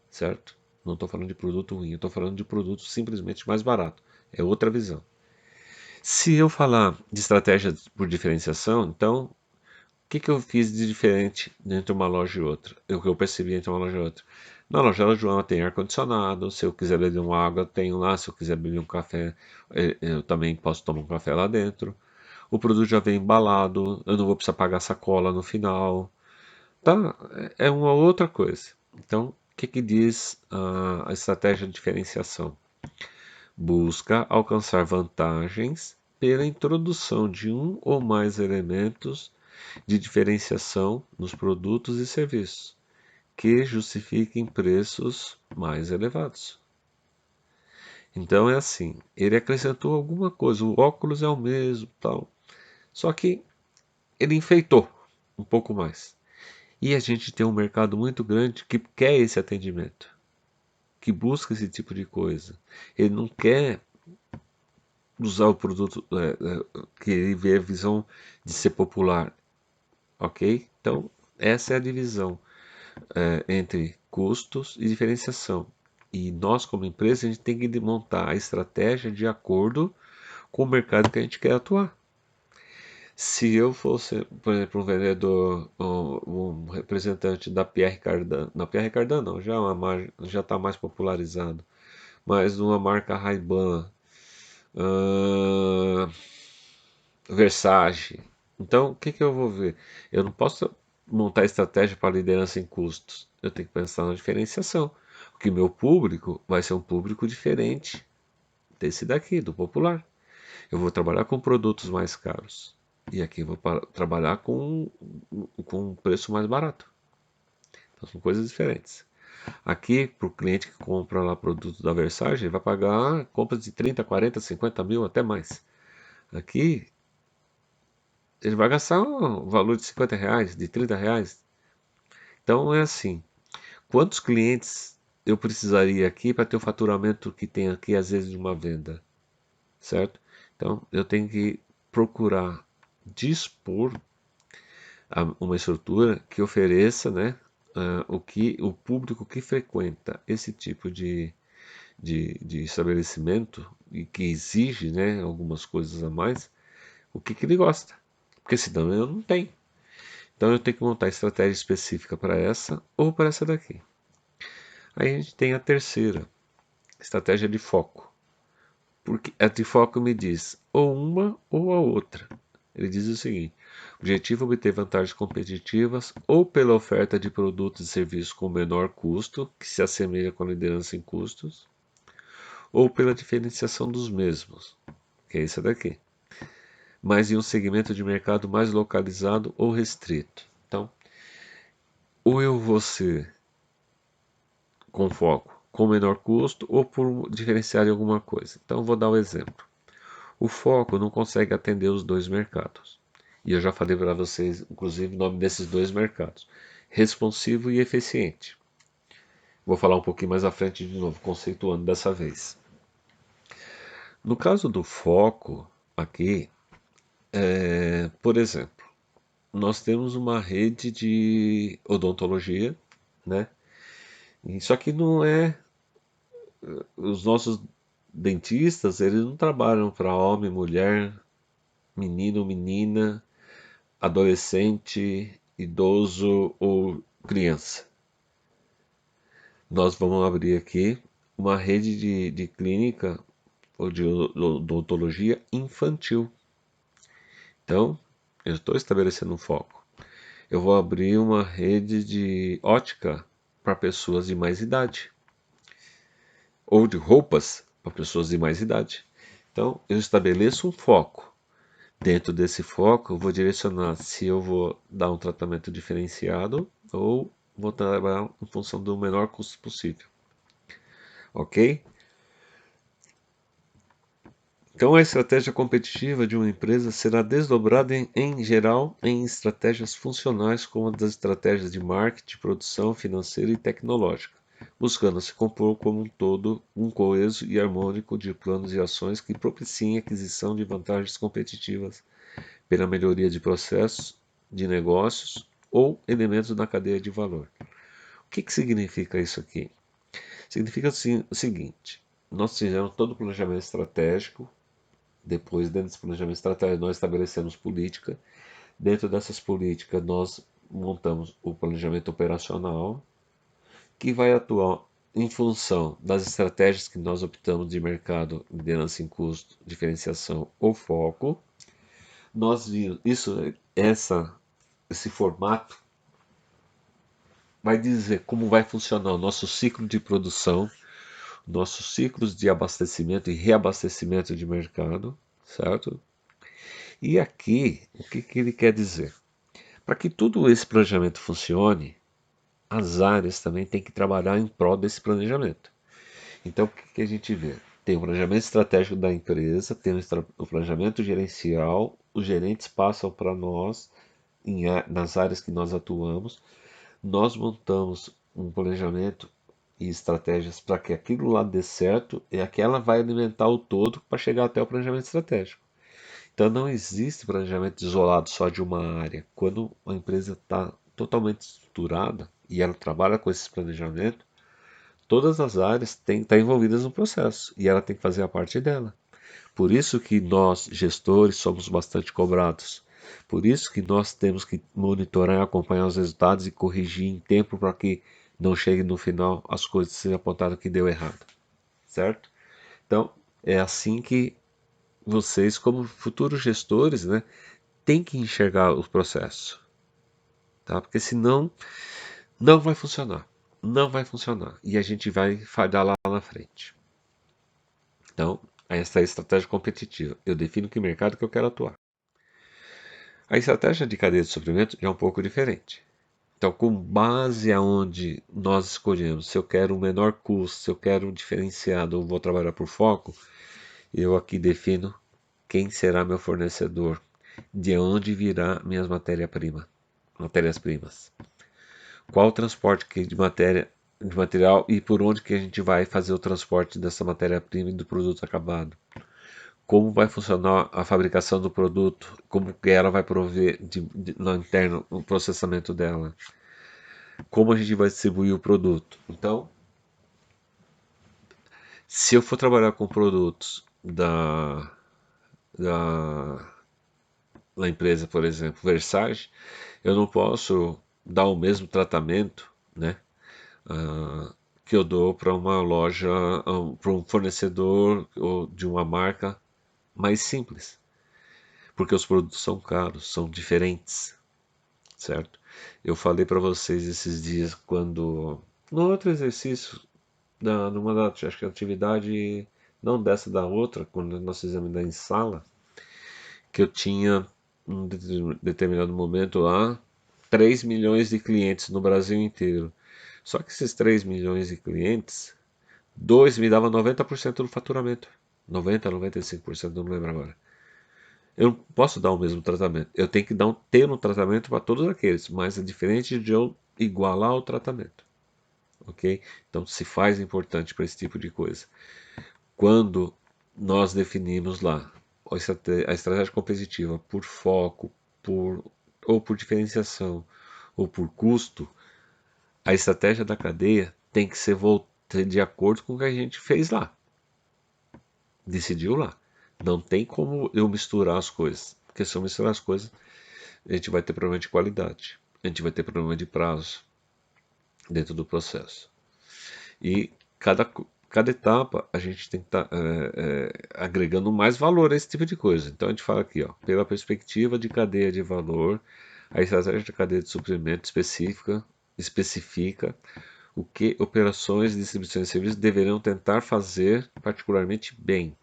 certo? Não estou falando de produto ruim, eu estou falando de produto simplesmente mais barato. É outra visão. Se eu falar de estratégia por diferenciação, então, o que eu fiz de diferente entre uma loja e outra? O que eu percebi entre uma loja e outra? Na loja da Joana tem ar-condicionado, se eu quiser beber uma água, tenho lá, se eu quiser beber um café, eu também posso tomar um café lá dentro. O produto já vem embalado, eu não vou precisar pagar sacola no final. Tá? É uma outra coisa. Então, o que diz a estratégia de diferenciação? Busca alcançar vantagens pela introdução de um ou mais elementos de diferenciação nos produtos e serviços, que justifiquem preços mais elevados. Então é assim, ele acrescentou alguma coisa, o óculos é o mesmo, tal, só que ele enfeitou um pouco mais. E a gente tem um mercado muito grande que quer esse atendimento, que busca esse tipo de coisa. Ele não quer usar o produto que ele vê a visão de ser popular, ok? Então, essa é a divisão. entre custos e diferenciação. E nós, como empresa, a gente tem que montar a estratégia de acordo com o mercado que a gente quer atuar. Se eu fosse, por exemplo, um vendedor, um representante da Pierre Cardin, na Pierre Cardin não, já está mais popularizado, mas uma marca Ray-Ban, uh, Versace. Então, o que, que eu vou ver? Eu não posso montar estratégia para liderança em custos. Eu tenho que pensar na diferenciação. Porque meu público vai ser um público diferente desse daqui, do popular. Eu vou trabalhar com produtos mais caros. E aqui eu vou trabalhar com um preço mais barato. Então são coisas diferentes. Aqui, para o cliente que compra lá produto da Versace, ele vai pagar compras de 30, 40, 50 mil, até mais. Aqui, ele vai gastar um valor de 50 reais, de 30 reais. Então é assim, quantos clientes eu precisaria aqui para ter o faturamento que tem aqui, às vezes, de uma venda, certo? Então eu tenho que procurar dispor uma estrutura que ofereça, né, o público que frequenta esse tipo de estabelecimento e que exige, né, algumas coisas a mais, o que ele gosta. Porque senão eu não tenho. Então eu tenho que montar estratégia específica para essa ou para essa daqui. Aí a gente tem a terceira, estratégia de foco. Porque a de foco me diz ou uma ou a outra. Ele diz o seguinte: objetivo é obter vantagens competitivas ou pela oferta de produtos e serviços com menor custo, que se assemelha com a liderança em custos, ou pela diferenciação dos mesmos, que é esse daqui, mas em um segmento de mercado mais localizado ou restrito. Então, ou eu vou ser com foco, com menor custo ou por diferenciar em alguma coisa. Então, vou dar um exemplo. O foco não consegue atender os dois mercados. E eu já falei para vocês, inclusive, o nome desses dois mercados: responsivo e eficiente. Vou falar um pouquinho mais à frente de novo, conceituando dessa vez. No caso do foco, aqui, por exemplo, nós temos uma rede de odontologia, né? Só que não é. Os nossos dentistas, eles não trabalham para homem, mulher, menino, menina, adolescente, idoso ou criança. Nós vamos abrir aqui uma rede de clínica ou de odontologia infantil. Então, eu estou estabelecendo um foco. Eu vou abrir uma rede de ótica para pessoas de mais idade, ou de roupas para pessoas de mais idade. Então, eu estabeleço um foco. Dentro desse foco, eu vou direcionar se eu vou dar um tratamento diferenciado ou vou trabalhar em função do menor custo possível. Ok? Então, a estratégia competitiva de uma empresa será desdobrada em geral em estratégias funcionais como as estratégias de marketing, produção, financeira e tecnológica, buscando se compor como um todo um coeso e harmônico de planos e ações que propiciem a aquisição de vantagens competitivas pela melhoria de processos, de negócios ou elementos da cadeia de valor. O que significa isso aqui? Significa assim, o seguinte: nós fizemos todo o planejamento estratégico. Depois, dentro desse planejamento estratégico, nós estabelecemos política. Dentro dessas políticas, nós montamos o planejamento operacional, que vai atuar em função das estratégias que nós optamos de mercado, liderança em custo, diferenciação ou foco. Nós vimos esse formato vai dizer como vai funcionar o nosso ciclo de produção, nossos ciclos de abastecimento e reabastecimento de mercado, certo? E aqui, o que ele quer dizer? Para que todo esse planejamento funcione, as áreas também têm que trabalhar em prol desse planejamento. Então, o que a gente vê? Tem o planejamento estratégico da empresa, tem o planejamento gerencial, os gerentes passam para nós nas áreas que nós atuamos, nós montamos um planejamento e estratégias para que aquilo lá dê certo e aquela vai alimentar o todo para chegar até o planejamento estratégico. Então não existe planejamento isolado só de uma área. Quando a empresa está totalmente estruturada, e ela trabalha com esse planejamento, todas as áreas têm que estar envolvidas no processo e ela tem que fazer a parte dela. Por isso que nós, gestores, somos bastante cobrados. Por isso que nós temos que monitorar, acompanhar os resultados e corrigir em tempo para que não chegue no final as coisas sejam apontadas que deu errado. Certo? Então, é assim que vocês, como futuros gestores, né, têm que enxergar o processo. Tá? Porque senão não vai funcionar. Não vai funcionar. E a gente vai falhar lá na frente. Então, essa é a estratégia competitiva. Eu defino que mercado que eu quero atuar. A estratégia de cadeia de suprimento já é um pouco diferente. Então, com base aonde nós escolhemos, se eu quero um menor custo, se eu quero um diferenciado ou vou trabalhar por foco, eu aqui defino quem será meu fornecedor, de onde virá minhas matérias-primas. Qual o transporte de material e por onde que a gente vai fazer o transporte dessa matéria-prima e do produto acabado. Como vai funcionar a fabricação do produto, como que ela vai prover no interno o processamento dela, como a gente vai distribuir o produto. Então, se eu for trabalhar com produtos da empresa, por exemplo, Versace, eu não posso dar o mesmo tratamento, né, que eu dou para uma loja, para um fornecedor ou de uma marca mais simples, porque os produtos são caros, são diferentes, certo? Eu falei para vocês esses dias quando no outro exercício numa da, acho que atividade não dessa da outra, quando nós fizemos ainda em sala, que eu tinha em determinado momento lá 3 milhões de clientes no Brasil inteiro. Só que esses 3 milhões de clientes, dois me davam 90% do faturamento. 90, 95%, não lembro agora. Eu não posso dar o mesmo tratamento. Eu tenho que ter um tratamento para todos aqueles, mas é diferente de eu igualar o tratamento. Ok? Então se faz importante para esse tipo de coisa. Quando nós definimos lá a estratégia competitiva por foco, ou por diferenciação, ou por custo, a estratégia da cadeia tem que ser de acordo com o que a gente fez lá, decidiu lá. Não tem como eu misturar as coisas, porque se eu misturar as coisas, a gente vai ter problema de qualidade, a gente vai ter problema de prazo dentro do processo. E cada etapa a gente tem que estar agregando mais valor a esse tipo de coisa. Então a gente fala aqui, ó, pela perspectiva de cadeia de valor, a estratégia de cadeia de suprimento especifica o que operações de distribuição de serviços deverão tentar fazer particularmente bem,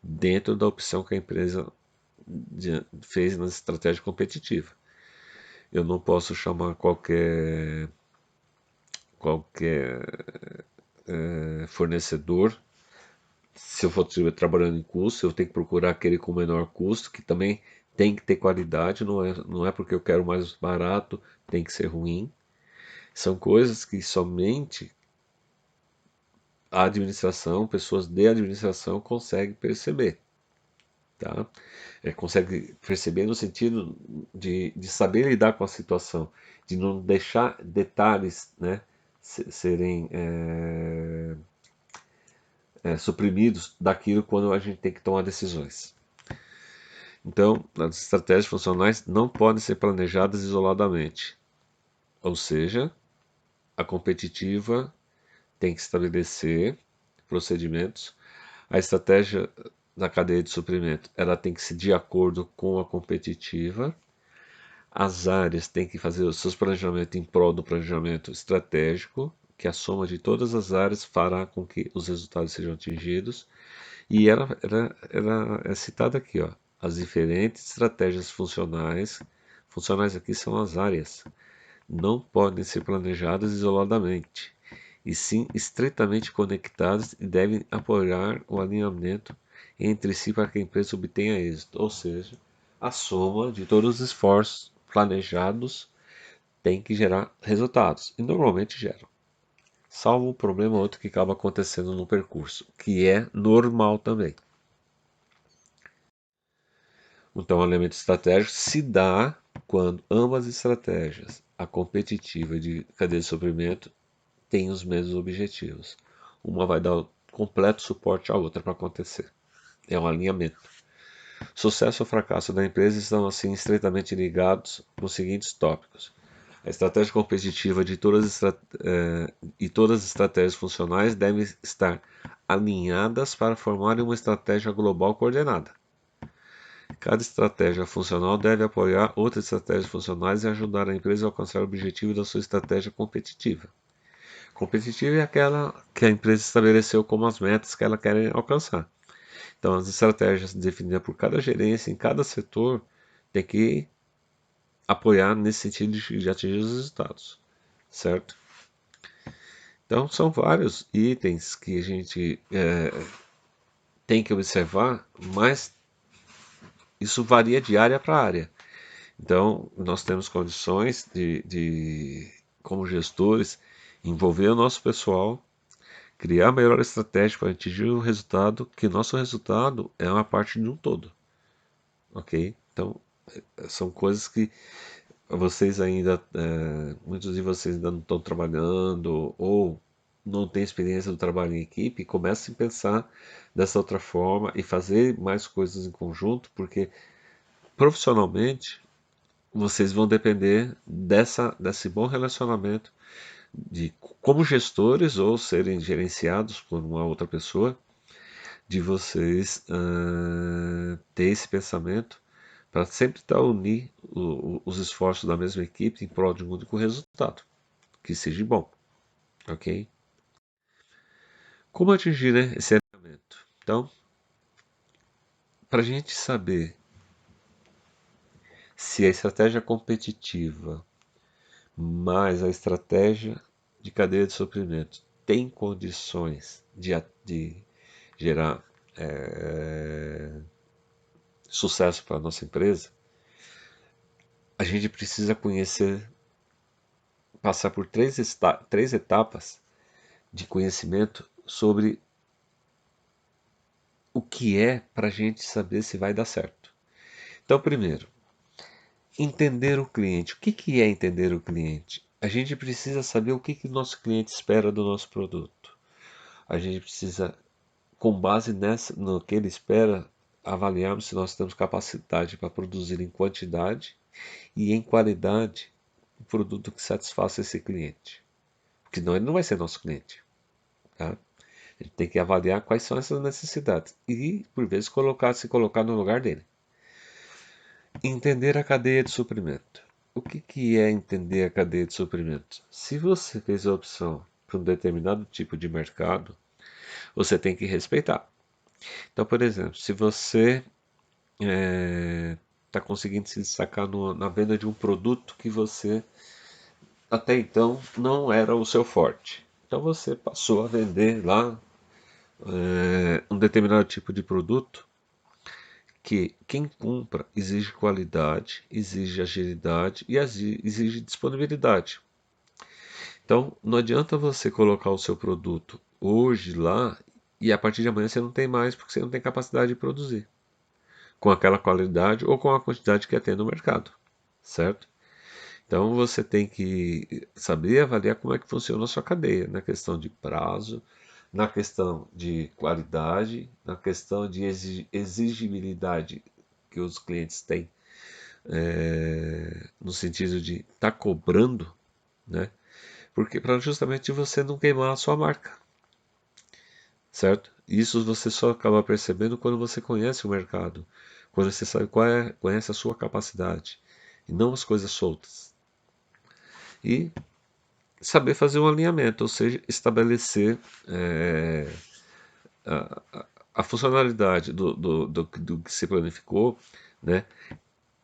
dentro da opção que a empresa fez na estratégia competitiva. Eu não posso chamar qualquer fornecedor. Se eu for trabalhando em custo, eu tenho que procurar aquele com menor custo, que também tem que ter qualidade, não é porque eu quero mais barato, tem que ser ruim. São coisas que somente a administração, pessoas de administração conseguem perceber. Tá? Consegue perceber no sentido de saber lidar com a situação, de não deixar detalhes, né, serem suprimidos daquilo quando a gente tem que tomar decisões. Então, as estratégias funcionais não podem ser planejadas isoladamente. Ou seja, a competitiva tem que estabelecer procedimentos. A estratégia da cadeia de suprimento, ela tem que ser de acordo com a competitiva. As áreas têm que fazer os seus planejamentos em prol do planejamento estratégico, que a soma de todas as áreas fará com que os resultados sejam atingidos. E ela é citada aqui, ó, as diferentes estratégias funcionais. Funcionais aqui são as áreas. Não podem ser planejadas isoladamente, e sim estreitamente conectadas e devem apoiar o alinhamento entre si para que a empresa obtenha êxito. Ou seja, a soma de todos os esforços planejados tem que gerar resultados, e normalmente geram. Salvo um problema ou outro que acaba acontecendo no percurso, que é normal também. Então, o elemento estratégico se dá quando ambas estratégias, a competitiva e de cadeia de suprimento têm os mesmos objetivos. Uma vai dar completo suporte à outra para acontecer. É um alinhamento. Sucesso ou fracasso da empresa estão assim estreitamente ligados nos seguintes tópicos: a estratégia competitiva de e todas as estratégias funcionais devem estar alinhadas para formarem uma estratégia global coordenada. Cada estratégia funcional deve apoiar outras estratégias funcionais e ajudar a empresa a alcançar o objetivo da sua estratégia competitiva. Competitiva é aquela que a empresa estabeleceu como as metas que ela quer alcançar. Então, as estratégias definidas por cada gerência em cada setor têm que apoiar nesse sentido de atingir os resultados, certo? Então, são vários itens que a gente tem que observar, mas isso varia de área para área. Então, nós temos condições como gestores, envolver o nosso pessoal, criar a melhor estratégia para atingir o resultado, que nosso resultado é uma parte de um todo, ok? Então, são coisas que vocês ainda, muitos de vocês ainda não estão trabalhando ou não têm experiência do trabalho em equipe, comecem a pensar dessa outra forma e fazer mais coisas em conjunto, porque profissionalmente vocês vão depender desse bom relacionamento de como gestores ou serem gerenciados por uma outra pessoa, de vocês ter esse pensamento para sempre estar unir os esforços da mesma equipe em prol de um único resultado, que seja bom, ok? Como atingir, né, esse alinhamento? Então, para a gente saber se a estratégia competitiva mais a estratégia de cadeia de suprimento tem condições de gerar sucesso para a nossa empresa, a gente precisa conhecer, passar por três etapas de conhecimento sobre o que é para a gente saber se vai dar certo. Então, primeiro, entender o cliente. O que é entender o cliente? A gente precisa saber o que o nosso cliente espera do nosso produto. A gente precisa, com base no que ele espera, avaliarmos se nós temos capacidade para produzir em quantidade e em qualidade um produto que satisfaça esse cliente. Porque senão ele não vai ser nosso cliente. Tá? A gente tem que avaliar quais são essas necessidades e, por vezes, se colocar no lugar dele. Entender a cadeia de suprimento. O que é entender a cadeia de suprimento? Se você fez a opção para um determinado tipo de mercado, você tem que respeitar. Então, por exemplo, se você está conseguindo se destacar na venda de um produto que você até então não era o seu forte, então você passou a vender lá um determinado tipo de produto que quem compra exige qualidade, exige agilidade e exige disponibilidade. Então, não adianta você colocar o seu produto hoje lá e a partir de amanhã você não tem mais porque você não tem capacidade de produzir com aquela qualidade ou com a quantidade que tem no mercado, certo? Então você tem que saber avaliar como é que funciona a sua cadeia na questão de prazo, na questão de qualidade, na questão de exigibilidade que os clientes têm, no sentido de estar cobrando, né? Porque para justamente você não queimar a sua marca, certo? Isso você só acaba percebendo quando você conhece o mercado, quando você sabe conhece a sua capacidade e não as coisas soltas. E saber fazer um alinhamento, ou seja, estabelecer a funcionalidade do que se planificou, né,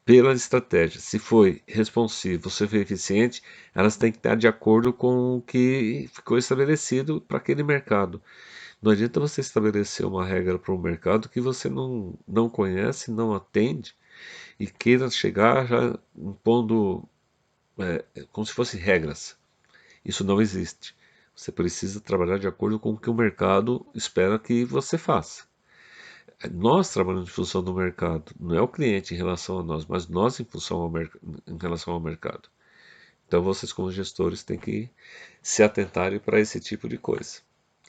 pela estratégia. Se foi responsivo, se foi eficiente, elas têm que estar de acordo com o que ficou estabelecido para aquele mercado. Não adianta você estabelecer uma regra para um mercado que você não conhece, não atende e queira chegar já impondo como se fossem regras. Isso não existe. Você precisa trabalhar de acordo com o que o mercado espera que você faça. Nós trabalhamos em função do mercado, não é o cliente em relação a nós, mas nós em relação ao mercado. Então vocês como gestores têm que se atentarem para esse tipo de coisa,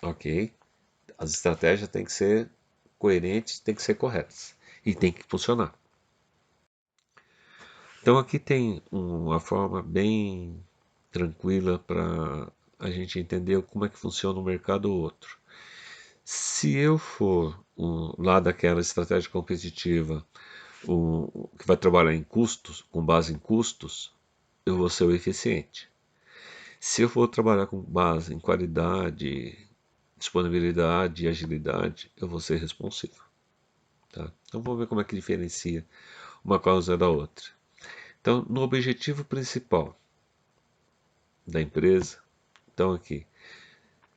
ok? As estratégias têm que ser coerentes, têm que ser corretas e tem que funcionar. Então aqui tem uma forma bem tranquila para a gente entender como é que funciona um mercado ou outro. Se eu for lá daquela estratégia competitiva que vai trabalhar em custos, com base em custos, eu vou ser o eficiente. Se eu for trabalhar com base em qualidade, disponibilidade e agilidade, eu vou ser responsivo. Tá? Então vamos ver como é que diferencia uma coisa da outra. Então, no objetivo principal da empresa, então aqui,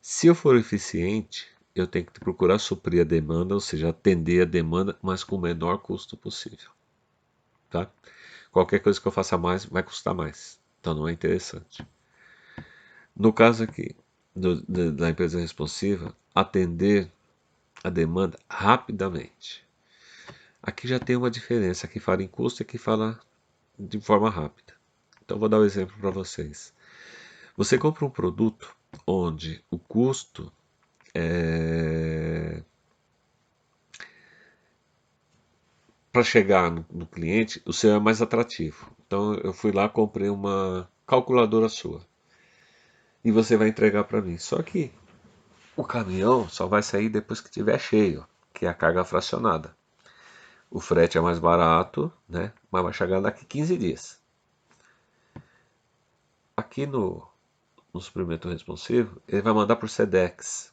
se eu for eficiente, eu tenho que procurar suprir a demanda, ou seja, atender a demanda, mas com o menor custo possível. Tá? Qualquer coisa que eu faça mais vai custar mais. Então não é interessante. No caso aqui da empresa responsiva, atender a demanda rapidamente. Aqui já tem uma diferença. Aqui fala em custo e aqui fala de forma rápida. Então vou dar um exemplo para vocês. Você compra um produto onde o custo para chegar no cliente, o seu é mais atrativo. Então eu fui lá, comprei uma calculadora sua e você vai entregar para mim. Só que o caminhão só vai sair depois que estiver cheio, que é a carga fracionada. O frete é mais barato, né? Mas vai chegar daqui 15 dias. Aqui no suprimento responsivo, ele vai mandar por SEDEX,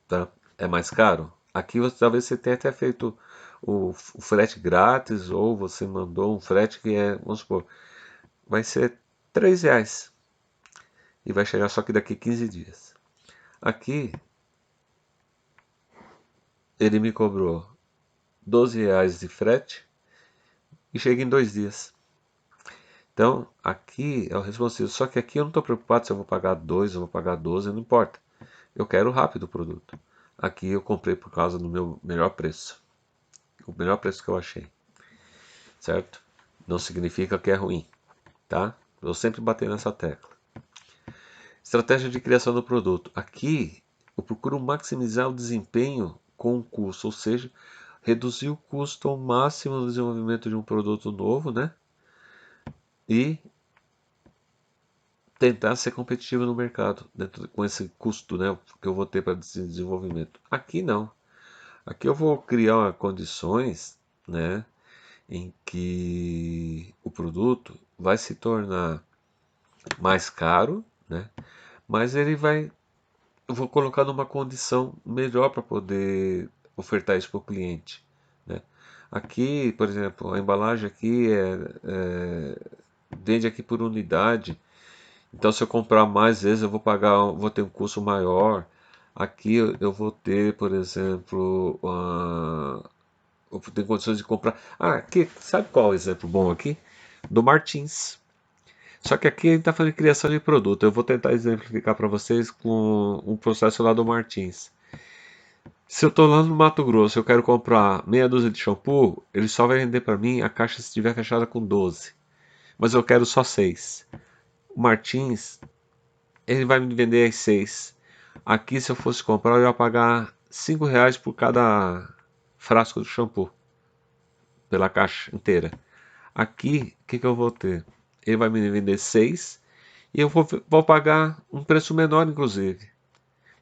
tá? É mais caro. Aqui talvez você tenha até feito o frete grátis ou você mandou um frete que é, vamos supor, vai ser R$ 3 e vai chegar só que daqui 15 dias. Aqui ele me cobrou R$ 12 de frete e chega em 2 dias. Então aqui é o responsivo. Só que aqui eu não estou preocupado se eu vou pagar 2 ou vou pagar 12, não importa. Eu quero rápido o produto. Aqui eu comprei por causa do meu melhor preço. O melhor preço que eu achei. Certo? Não significa que é ruim. Tá? Eu sempre bater nessa tecla. Estratégia de criação do produto. Aqui eu procuro maximizar o desempenho com o custo, ou seja, reduzir o custo ao máximo no desenvolvimento de um produto novo, né? E tentar ser competitivo no mercado, com esse custo, né, que eu vou ter para desenvolvimento. Aqui não. Aqui eu vou criar condições, né, em que o produto vai se tornar mais caro, né, mas eu vou colocar numa condição melhor para poder ofertar isso para o cliente, né. Aqui, por exemplo, a embalagem aqui vende aqui por unidade. Então, se eu comprar mais vezes, vou ter um custo maior. Aqui eu vou ter, por exemplo, eu vou ter condições de comprar. Ah, aqui, sabe qual é o exemplo bom aqui? Do Martins. Só que aqui a gente está falando de criação de produto. Eu vou tentar exemplificar para vocês com um processo lá do Martins. Se eu estou lá no Mato Grosso, eu quero comprar meia dúzia de shampoo, ele só vai vender para mim a caixa se estiver fechada com 12. Mas eu quero só 6. O Martins, ele vai me vender as 6. Aqui, se eu fosse comprar, eu ia pagar R$ 5 por cada frasco de shampoo, pela caixa inteira. Aqui, o que eu vou ter? Ele vai me vender 6 e eu vou pagar um preço menor, inclusive,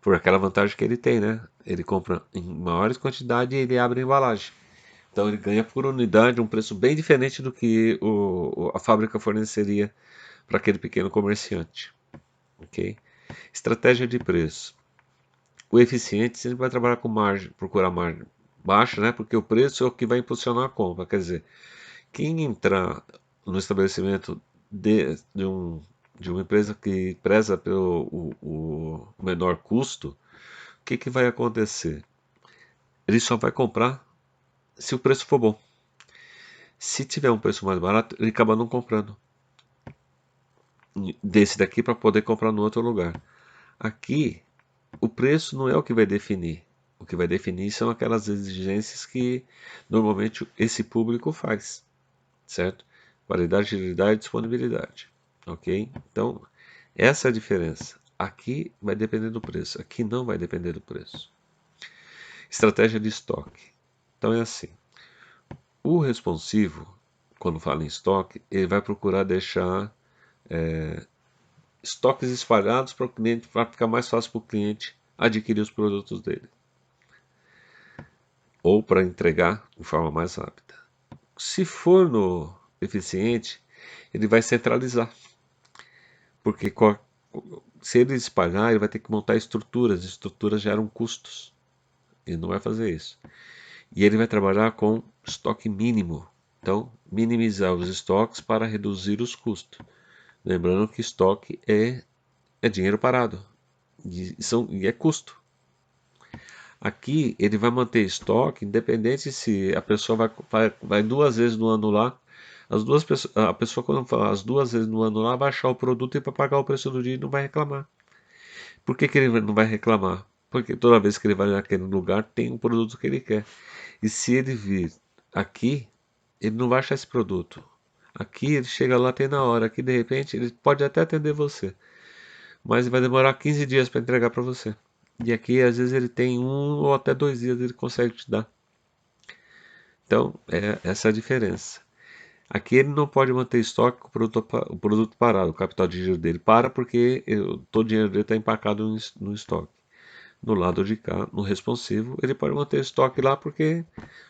por aquela vantagem que ele tem, né? Ele compra em maiores quantidades e ele abre a embalagem. Então ele ganha por unidade um preço bem diferente do que a fábrica forneceria para aquele pequeno comerciante. Ok? Estratégia de preço. O eficiente sempre vai trabalhar com margem, procurar margem baixa, né? Porque o preço é o que vai impulsionar a compra. Quer dizer, quem entrar no estabelecimento de uma empresa que preza pelo o menor custo, o que vai acontecer? Ele só vai comprar se o preço for bom. Se tiver um preço mais barato, ele acaba não comprando desse daqui para poder comprar no outro lugar. Aqui, o preço não é o que vai definir. O que vai definir são aquelas exigências que normalmente esse público faz, certo? Qualidade, agilidade e disponibilidade. ok? Então, essa é a diferença. Aqui vai depender do preço, aqui não vai depender do preço. Estratégia de estoque. Então é assim, o responsivo, quando fala em estoque, ele vai procurar deixar estoques espalhados para o cliente, para ficar mais fácil para o cliente adquirir os produtos dele, ou para entregar de forma mais rápida. Se for no eficiente, ele vai centralizar, porque se ele espalhar, ele vai ter que montar estruturas geram custos, ele não vai fazer isso. E ele vai trabalhar com estoque mínimo, então minimizar os estoques para reduzir os custos. Lembrando que estoque é dinheiro parado e é custo. Aqui ele vai manter estoque, independente se a pessoa vai 2 vezes no ano lá. A pessoa, quando fala as 2 vezes no ano lá, vai achar o produto e vai pagar o preço do dia e não vai reclamar. Por que ele não vai reclamar? Porque toda vez que ele vai naquele lugar tem um produto que ele quer. E se ele vir aqui, ele não vai achar esse produto. Aqui ele chega lá, tem na hora. Aqui de repente ele pode até atender você, mas vai demorar 15 dias para entregar para você. E aqui às vezes ele tem 1 ou até 2 dias ele consegue te dar. Então essa é a diferença. Aqui ele não pode manter estoque com o produto parado, o capital de giro dele para porque todo o dinheiro dele está empacado no estoque. No lado de cá, no responsivo, ele pode manter estoque lá porque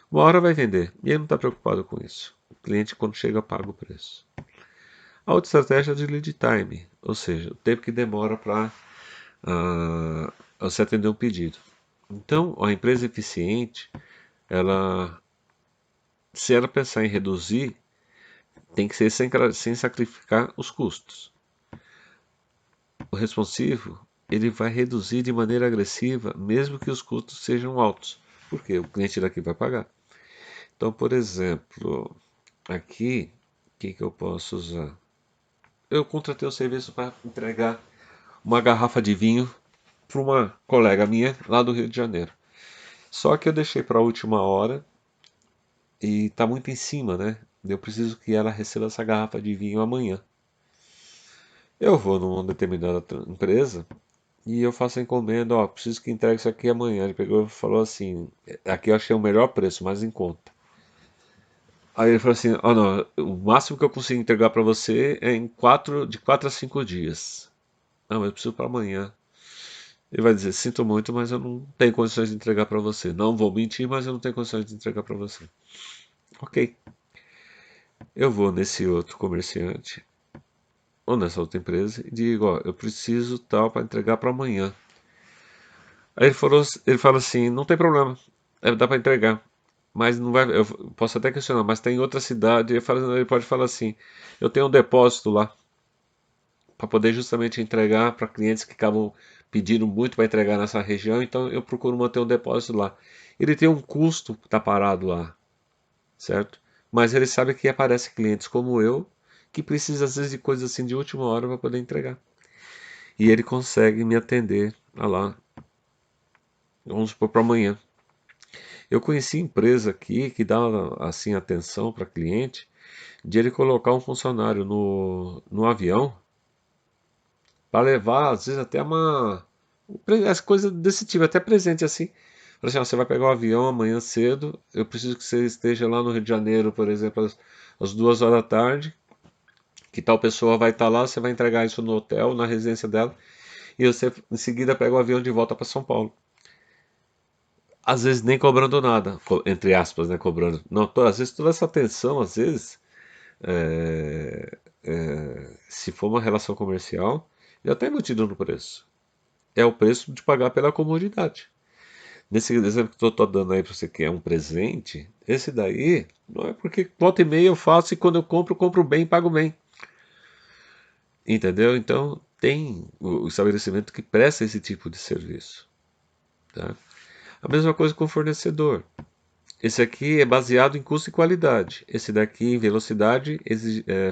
uma hora vai vender e ele não está preocupado com isso. O cliente, quando chega, paga o preço. A outra estratégia é de lead time, ou seja, o tempo que demora para você atender um pedido. Então, a empresa eficiente, ela, se ela pensar em reduzir, tem que ser sem sacrificar os custos. O responsivo, ele vai reduzir de maneira agressiva, mesmo que os custos sejam altos, porque o cliente daqui vai pagar. Então, por exemplo, aqui, o que eu posso usar? Eu contratei o serviço para entregar uma garrafa de vinho para uma colega minha lá do Rio de Janeiro. Só que eu deixei para a última hora e está muito em cima, né? Eu preciso que ela receba essa garrafa de vinho amanhã. Eu vou numa determinada empresa e eu faço a encomenda, ó, preciso que entregue isso aqui amanhã. Ele pegou e falou assim, aqui eu achei o melhor preço, mais em conta. Aí ele falou assim, ó, não, o máximo que eu consigo entregar para você é de 4 a 5 dias. Não, mas eu preciso para amanhã. Ele vai dizer, sinto muito, mas eu não tenho condições de entregar para você. Não vou mentir, mas eu não tenho condições de entregar para você. Ok. Eu vou nesse outro comerciante ou nessa outra empresa e digo, ó, eu preciso tal para entregar para amanhã. Aí ele fala assim, não tem problema, dá para entregar, mas não vai, eu posso até questionar, mas tem outra cidade, ele pode falar assim, eu tenho um depósito lá para poder justamente entregar para clientes que acabam pedindo muito para entregar nessa região, então eu procuro manter um depósito lá. Ele tem um custo que está parado lá, certo? Mas ele sabe que aparece clientes como eu que precisa às vezes de coisas assim de última hora para poder entregar. E ele consegue me atender lá, vamos supor para amanhã. Eu conheci empresa aqui que dá assim atenção para cliente, de ele colocar um funcionário no avião para levar, às vezes até as coisas desse tipo, até presente assim. Fala assim, ó, você vai pegar o avião amanhã cedo, eu preciso que você esteja lá no Rio de Janeiro, por exemplo, às 2 horas da tarde, que tal pessoa vai estar lá, você vai entregar isso no hotel, na residência dela, e você em seguida pega o avião de volta para São Paulo. Às vezes nem cobrando nada, entre aspas, né, cobrando. Não, às vezes toda essa atenção, às vezes, se for uma relação comercial, já está embutido no preço. É o preço de pagar pela comodidade. Nesse exemplo que eu estou dando aí para você que é um presente, esse daí não é porque volta e meia eu faço e quando eu compro bem e pago bem. Entendeu? Então tem o estabelecimento que presta esse tipo de serviço. Tá? A mesma coisa com o fornecedor. Esse aqui é baseado em custo e qualidade. Esse daqui em velocidade,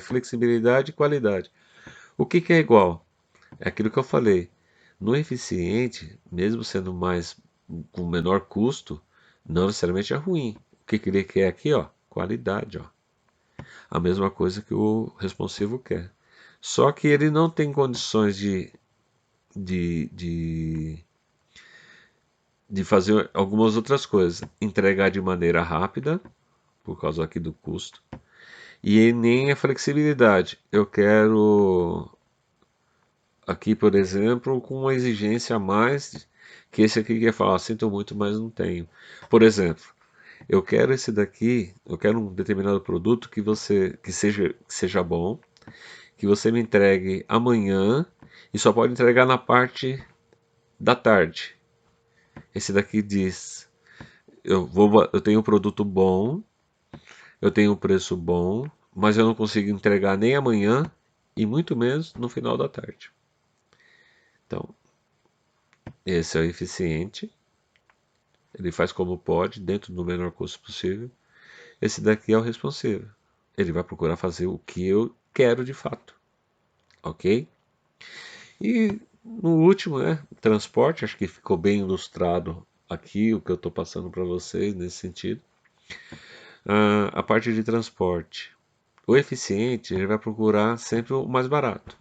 flexibilidade e qualidade. O que é igual? É aquilo que eu falei. No eficiente, mesmo sendo mais com menor custo, não necessariamente é ruim. O que ele quer aqui, ó, qualidade, ó. A mesma coisa que o responsivo quer. Só que ele não tem condições de, de fazer algumas outras coisas. Entregar de maneira rápida, por causa aqui do custo, e nem a flexibilidade. Eu quero aqui, por exemplo, com uma exigência a mais que esse aqui quer falar, sinto muito, mas não tenho. Por exemplo, eu quero esse daqui, eu quero um determinado produto que seja bom, que você me entregue amanhã e só pode entregar na parte da tarde. Esse daqui diz, eu tenho um produto bom, eu tenho um preço bom, mas eu não consigo entregar nem amanhã e muito menos no final da tarde. Então, esse é o eficiente. Ele faz como pode, dentro do menor custo possível. Esse daqui é o responsivo. Ele vai procurar fazer o que eu quero de fato. Ok? E no último, né? Transporte, acho que ficou bem ilustrado aqui o que eu estou passando para vocês nesse sentido. A parte de transporte. O eficiente, ele vai procurar sempre o mais barato.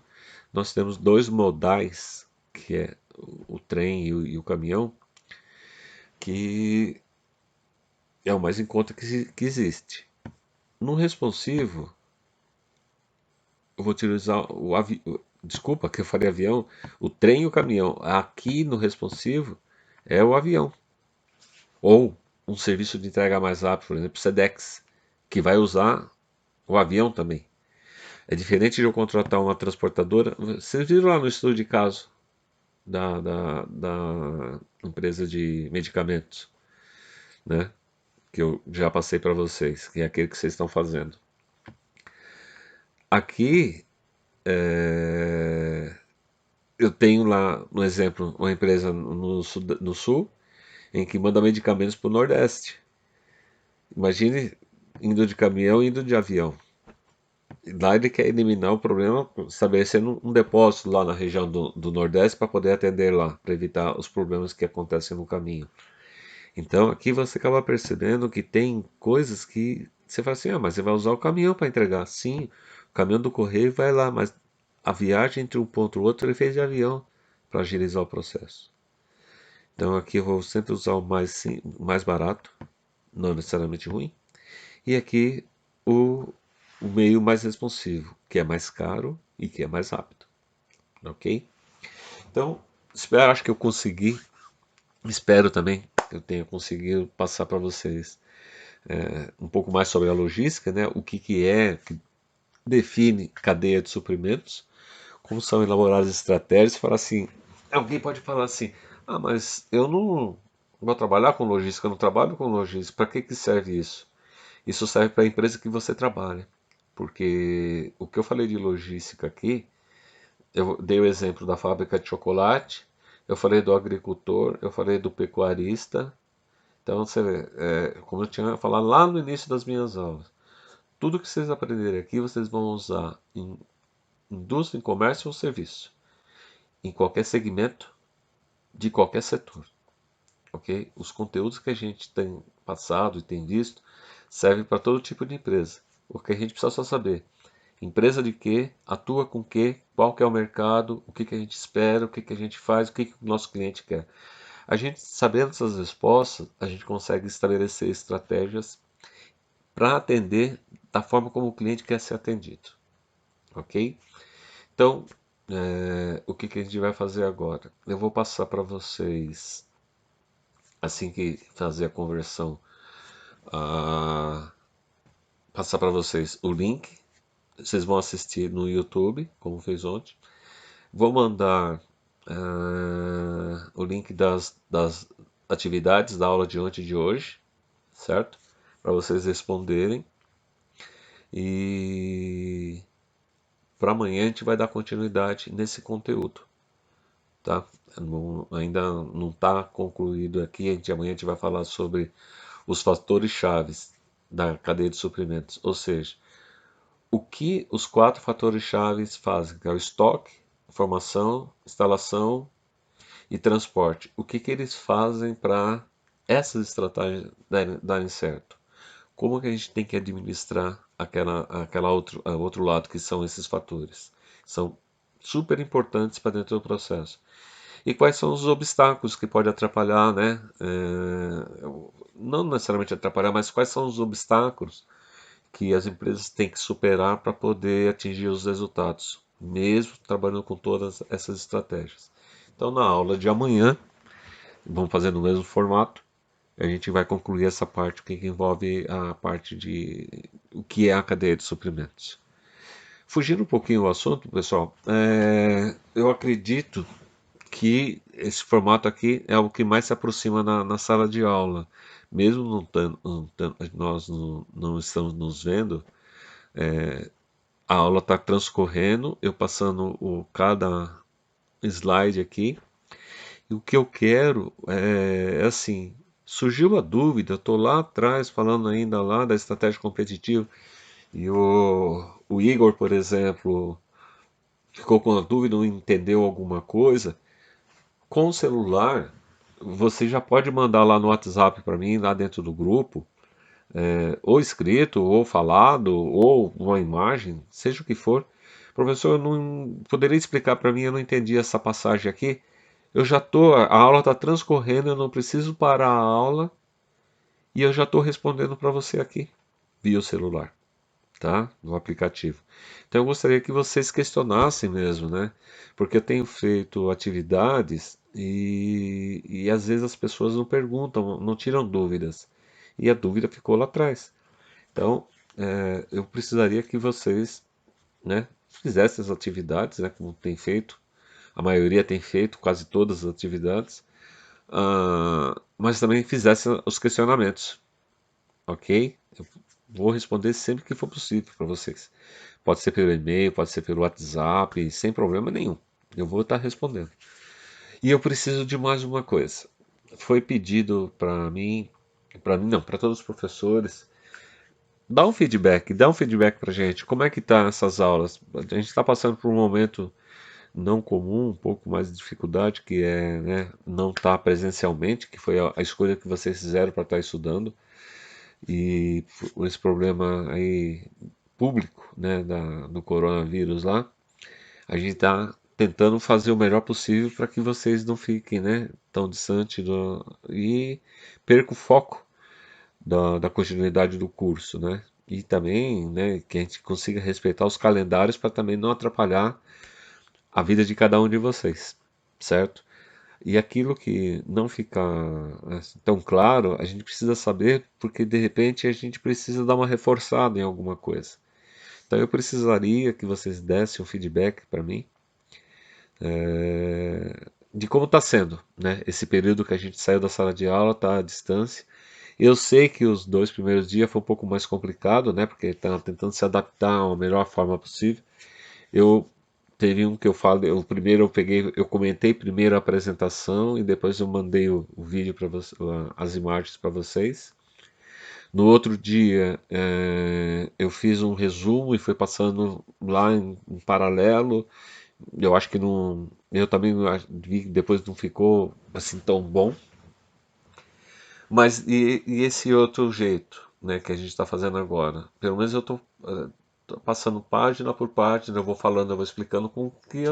Nós temos dois modais, que é o trem e o caminhão, que é o mais em conta que existe. No responsivo, eu vou utilizar o avião. Desculpa que eu falei avião. O trem e o caminhão. Aqui no responsivo é o avião. Ou um serviço de entrega mais rápido, por exemplo, Sedex, que vai usar o avião também. É diferente de eu contratar uma transportadora. Vocês viram lá no estudo de caso da empresa de medicamentos, né? Que eu já passei para vocês, que é aquele que vocês estão fazendo. Aqui, eu tenho lá, no exemplo, uma empresa no sul em que manda medicamentos para o Nordeste. Imagine indo de caminhão e indo de avião. Lá ele quer eliminar o problema, estabelecendo um depósito lá na região do Nordeste para poder atender lá, para evitar os problemas que acontecem no caminho. Então aqui você acaba percebendo que tem coisas que você fala assim, mas você vai usar o caminhão para entregar. Sim, o caminhão do correio vai lá, mas a viagem entre um ponto e outro ele fez de avião para agilizar o processo. Então aqui eu vou sempre usar o mais barato, não necessariamente ruim. E aqui o meio mais responsivo, que é mais caro e que é mais rápido. Ok? Então, acho que eu consegui. Espero também que eu tenha conseguido passar para vocês um pouco mais sobre a logística, né? O que é, que define cadeia de suprimentos, como são elaboradas estratégias. Falar assim, alguém pode falar assim, mas eu não vou trabalhar com logística, eu não trabalho com logística, para que serve isso? Isso serve para a empresa que você trabalha, porque o que eu falei de logística aqui, eu dei o exemplo da fábrica de chocolate, eu falei do agricultor, eu falei do pecuarista. Então, você vê, como eu tinha falado lá no início das minhas aulas, tudo que vocês aprenderem aqui, vocês vão usar em indústria, em comércio ou serviço, em qualquer segmento, de qualquer setor, ok? Os conteúdos que a gente tem passado e tem visto servem para todo tipo de empresa. O que a gente precisa só saber, empresa de quê, atua com quê, qual que é o mercado, o que que a gente espera, o que que a gente faz, o que que o nosso cliente quer. A gente, sabendo essas respostas, a gente consegue estabelecer estratégias para atender da forma como o cliente quer ser atendido, ok? Então, o que a gente vai fazer agora? Eu vou passar para vocês, assim que fazer a conversão, passar para vocês o link. Vocês vão assistir no YouTube, como fez ontem. Vou mandar o link das atividades da aula de ontem e de hoje, certo? Para vocês responderem. E para amanhã a gente vai dar continuidade nesse conteúdo, tá? Ainda não está concluído aqui. Amanhã a gente vai falar sobre os fatores chaves da cadeia de suprimentos, ou seja, o que os 4 fatores chaves fazem, que é o estoque, formação, instalação e transporte. O que eles fazem para essas estratégias darem certo? Como que a gente tem que administrar outro lado, que são esses fatores? São super importantes para dentro do processo. E quais são os obstáculos que pode atrapalhar, né? Não necessariamente atrapalhar, mas quais são os obstáculos que as empresas têm que superar para poder atingir os resultados, mesmo trabalhando com todas essas estratégias. Então, na aula de amanhã, vamos fazer no mesmo formato, a gente vai concluir essa parte que envolve a parte de o que é a cadeia de suprimentos. Fugindo um pouquinho do assunto, pessoal, eu acredito que esse formato aqui é o que mais se aproxima na sala de aula. Mesmo nós não estamos nos vendo, a aula está transcorrendo, eu passando cada slide aqui. E o que eu quero é assim, surgiu a dúvida, eu estou lá atrás falando ainda lá da estratégia competitiva, e o Igor, por exemplo, ficou com a dúvida, não entendeu alguma coisa. Com o celular, você já pode mandar lá no WhatsApp para mim, lá dentro do grupo, ou escrito, ou falado, ou uma imagem, seja o que for. Professor, não poderia explicar para mim, eu não entendi essa passagem aqui. Eu já tô, a aula está transcorrendo, eu não preciso parar a aula e eu já estou respondendo para você aqui via o celular, tá? No aplicativo. Então eu gostaria que vocês questionassem mesmo, né? Porque eu tenho feito atividades e às vezes as pessoas não perguntam, não tiram dúvidas. E a dúvida ficou lá atrás. Então, eu precisaria que vocês, né, fizessem as atividades, né, como tem feito. A maioria tem feito quase todas as atividades, mas também fizessem os questionamentos, ok? Eu vou responder sempre que for possível para vocês. Pode ser pelo e-mail, pode ser pelo WhatsApp, sem problema nenhum. Eu vou estar respondendo. E eu preciso de mais uma coisa. Foi pedido para mim não, para todos os professores, dá um feedback para gente. Como é que tá essas aulas? A gente está passando por um momento não comum, um pouco mais de dificuldade, que é, né, não estar presencialmente, que foi a escolha que vocês fizeram para estar estudando, e esse problema aí público, né, do coronavírus lá, a gente está tentando fazer o melhor possível para que vocês não fiquem, né, tão distantes e percam o foco da continuidade do curso, né? E também, né, que a gente consiga respeitar os calendários para também não atrapalhar a vida de cada um de vocês, certo? E aquilo que não fica tão claro, a gente precisa saber, porque de repente a gente precisa dar uma reforçada em alguma coisa. Então eu precisaria que vocês dessem um feedback para mim de como está sendo, né? Esse período que a gente saiu da sala de aula, está à distância. Eu sei que os 2 primeiros dias foi um pouco mais complicado, né? Porque está tentando se adaptar à melhor forma possível. Eu teve um que eu falo, o primeiro eu peguei, eu comentei primeiro a apresentação e depois eu mandei o vídeo para você, as imagens para vocês. No outro dia eu fiz um resumo e foi passando lá em paralelo. Eu acho que não, eu também vi que depois não ficou assim tão bom. Mas e esse outro jeito, né, que a gente está fazendo agora? Pelo menos eu estou passando página por página, eu vou falando, eu vou explicando com que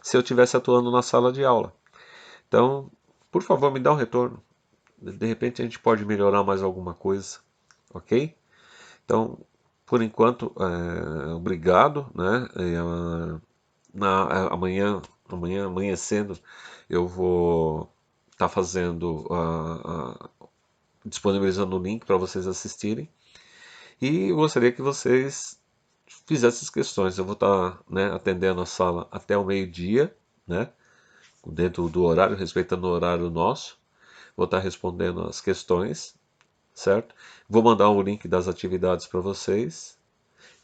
se eu estivesse atuando na sala de aula. Então, por favor, me dá um retorno. De repente a gente pode melhorar mais alguma coisa, ok? Então, por enquanto, obrigado, né? Amanhã amanhecendo, eu vou estar fazendo, disponibilizando o link para vocês assistirem. E eu gostaria que vocês fizessem as questões. Eu vou estar, né, atendendo a sala até o meio-dia, né? Dentro do horário, respeitando o horário nosso. Vou estar respondendo as questões, certo? Vou mandar o link das atividades para vocês.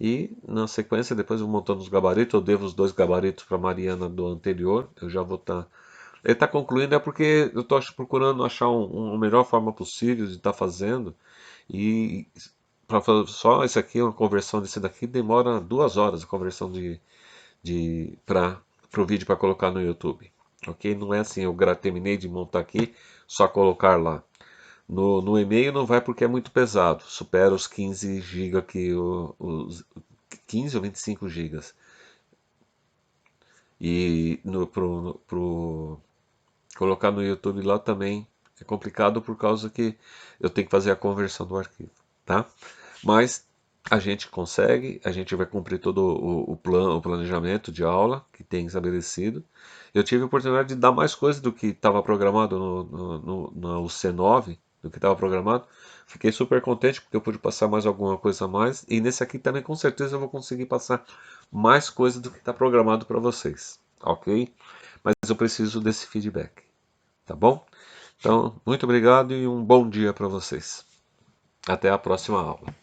E na sequência, depois eu vou montando os gabaritos. Eu devo os 2 gabaritos para a Mariana do anterior. Eu já vou estar. Ele está concluindo, é porque eu estou procurando achar uma melhor forma possível de estar fazendo. E para fazer só esse aqui, uma conversão desse daqui, demora 2 horas a conversão para o vídeo para colocar no YouTube. Ok? Não é assim, eu terminei de montar aqui, só colocar lá. No e-mail não vai porque é muito pesado, supera os 15 GB aqui, os 15 ou 25 gigas. E colocar no YouTube lá também é complicado por causa que eu tenho que fazer a conversão do arquivo, tá? Mas a gente consegue, a gente vai cumprir todo o planejamento de aula que tem estabelecido. Eu tive a oportunidade de dar mais coisas do que estava programado no C9, do que estava programado. Fiquei super contente porque eu pude passar mais alguma coisa a mais. E nesse aqui também com certeza eu vou conseguir passar mais coisas do que está programado para vocês, ok? Mas eu preciso desse feedback, tá bom? Então, muito obrigado e um bom dia para vocês. Até a próxima aula.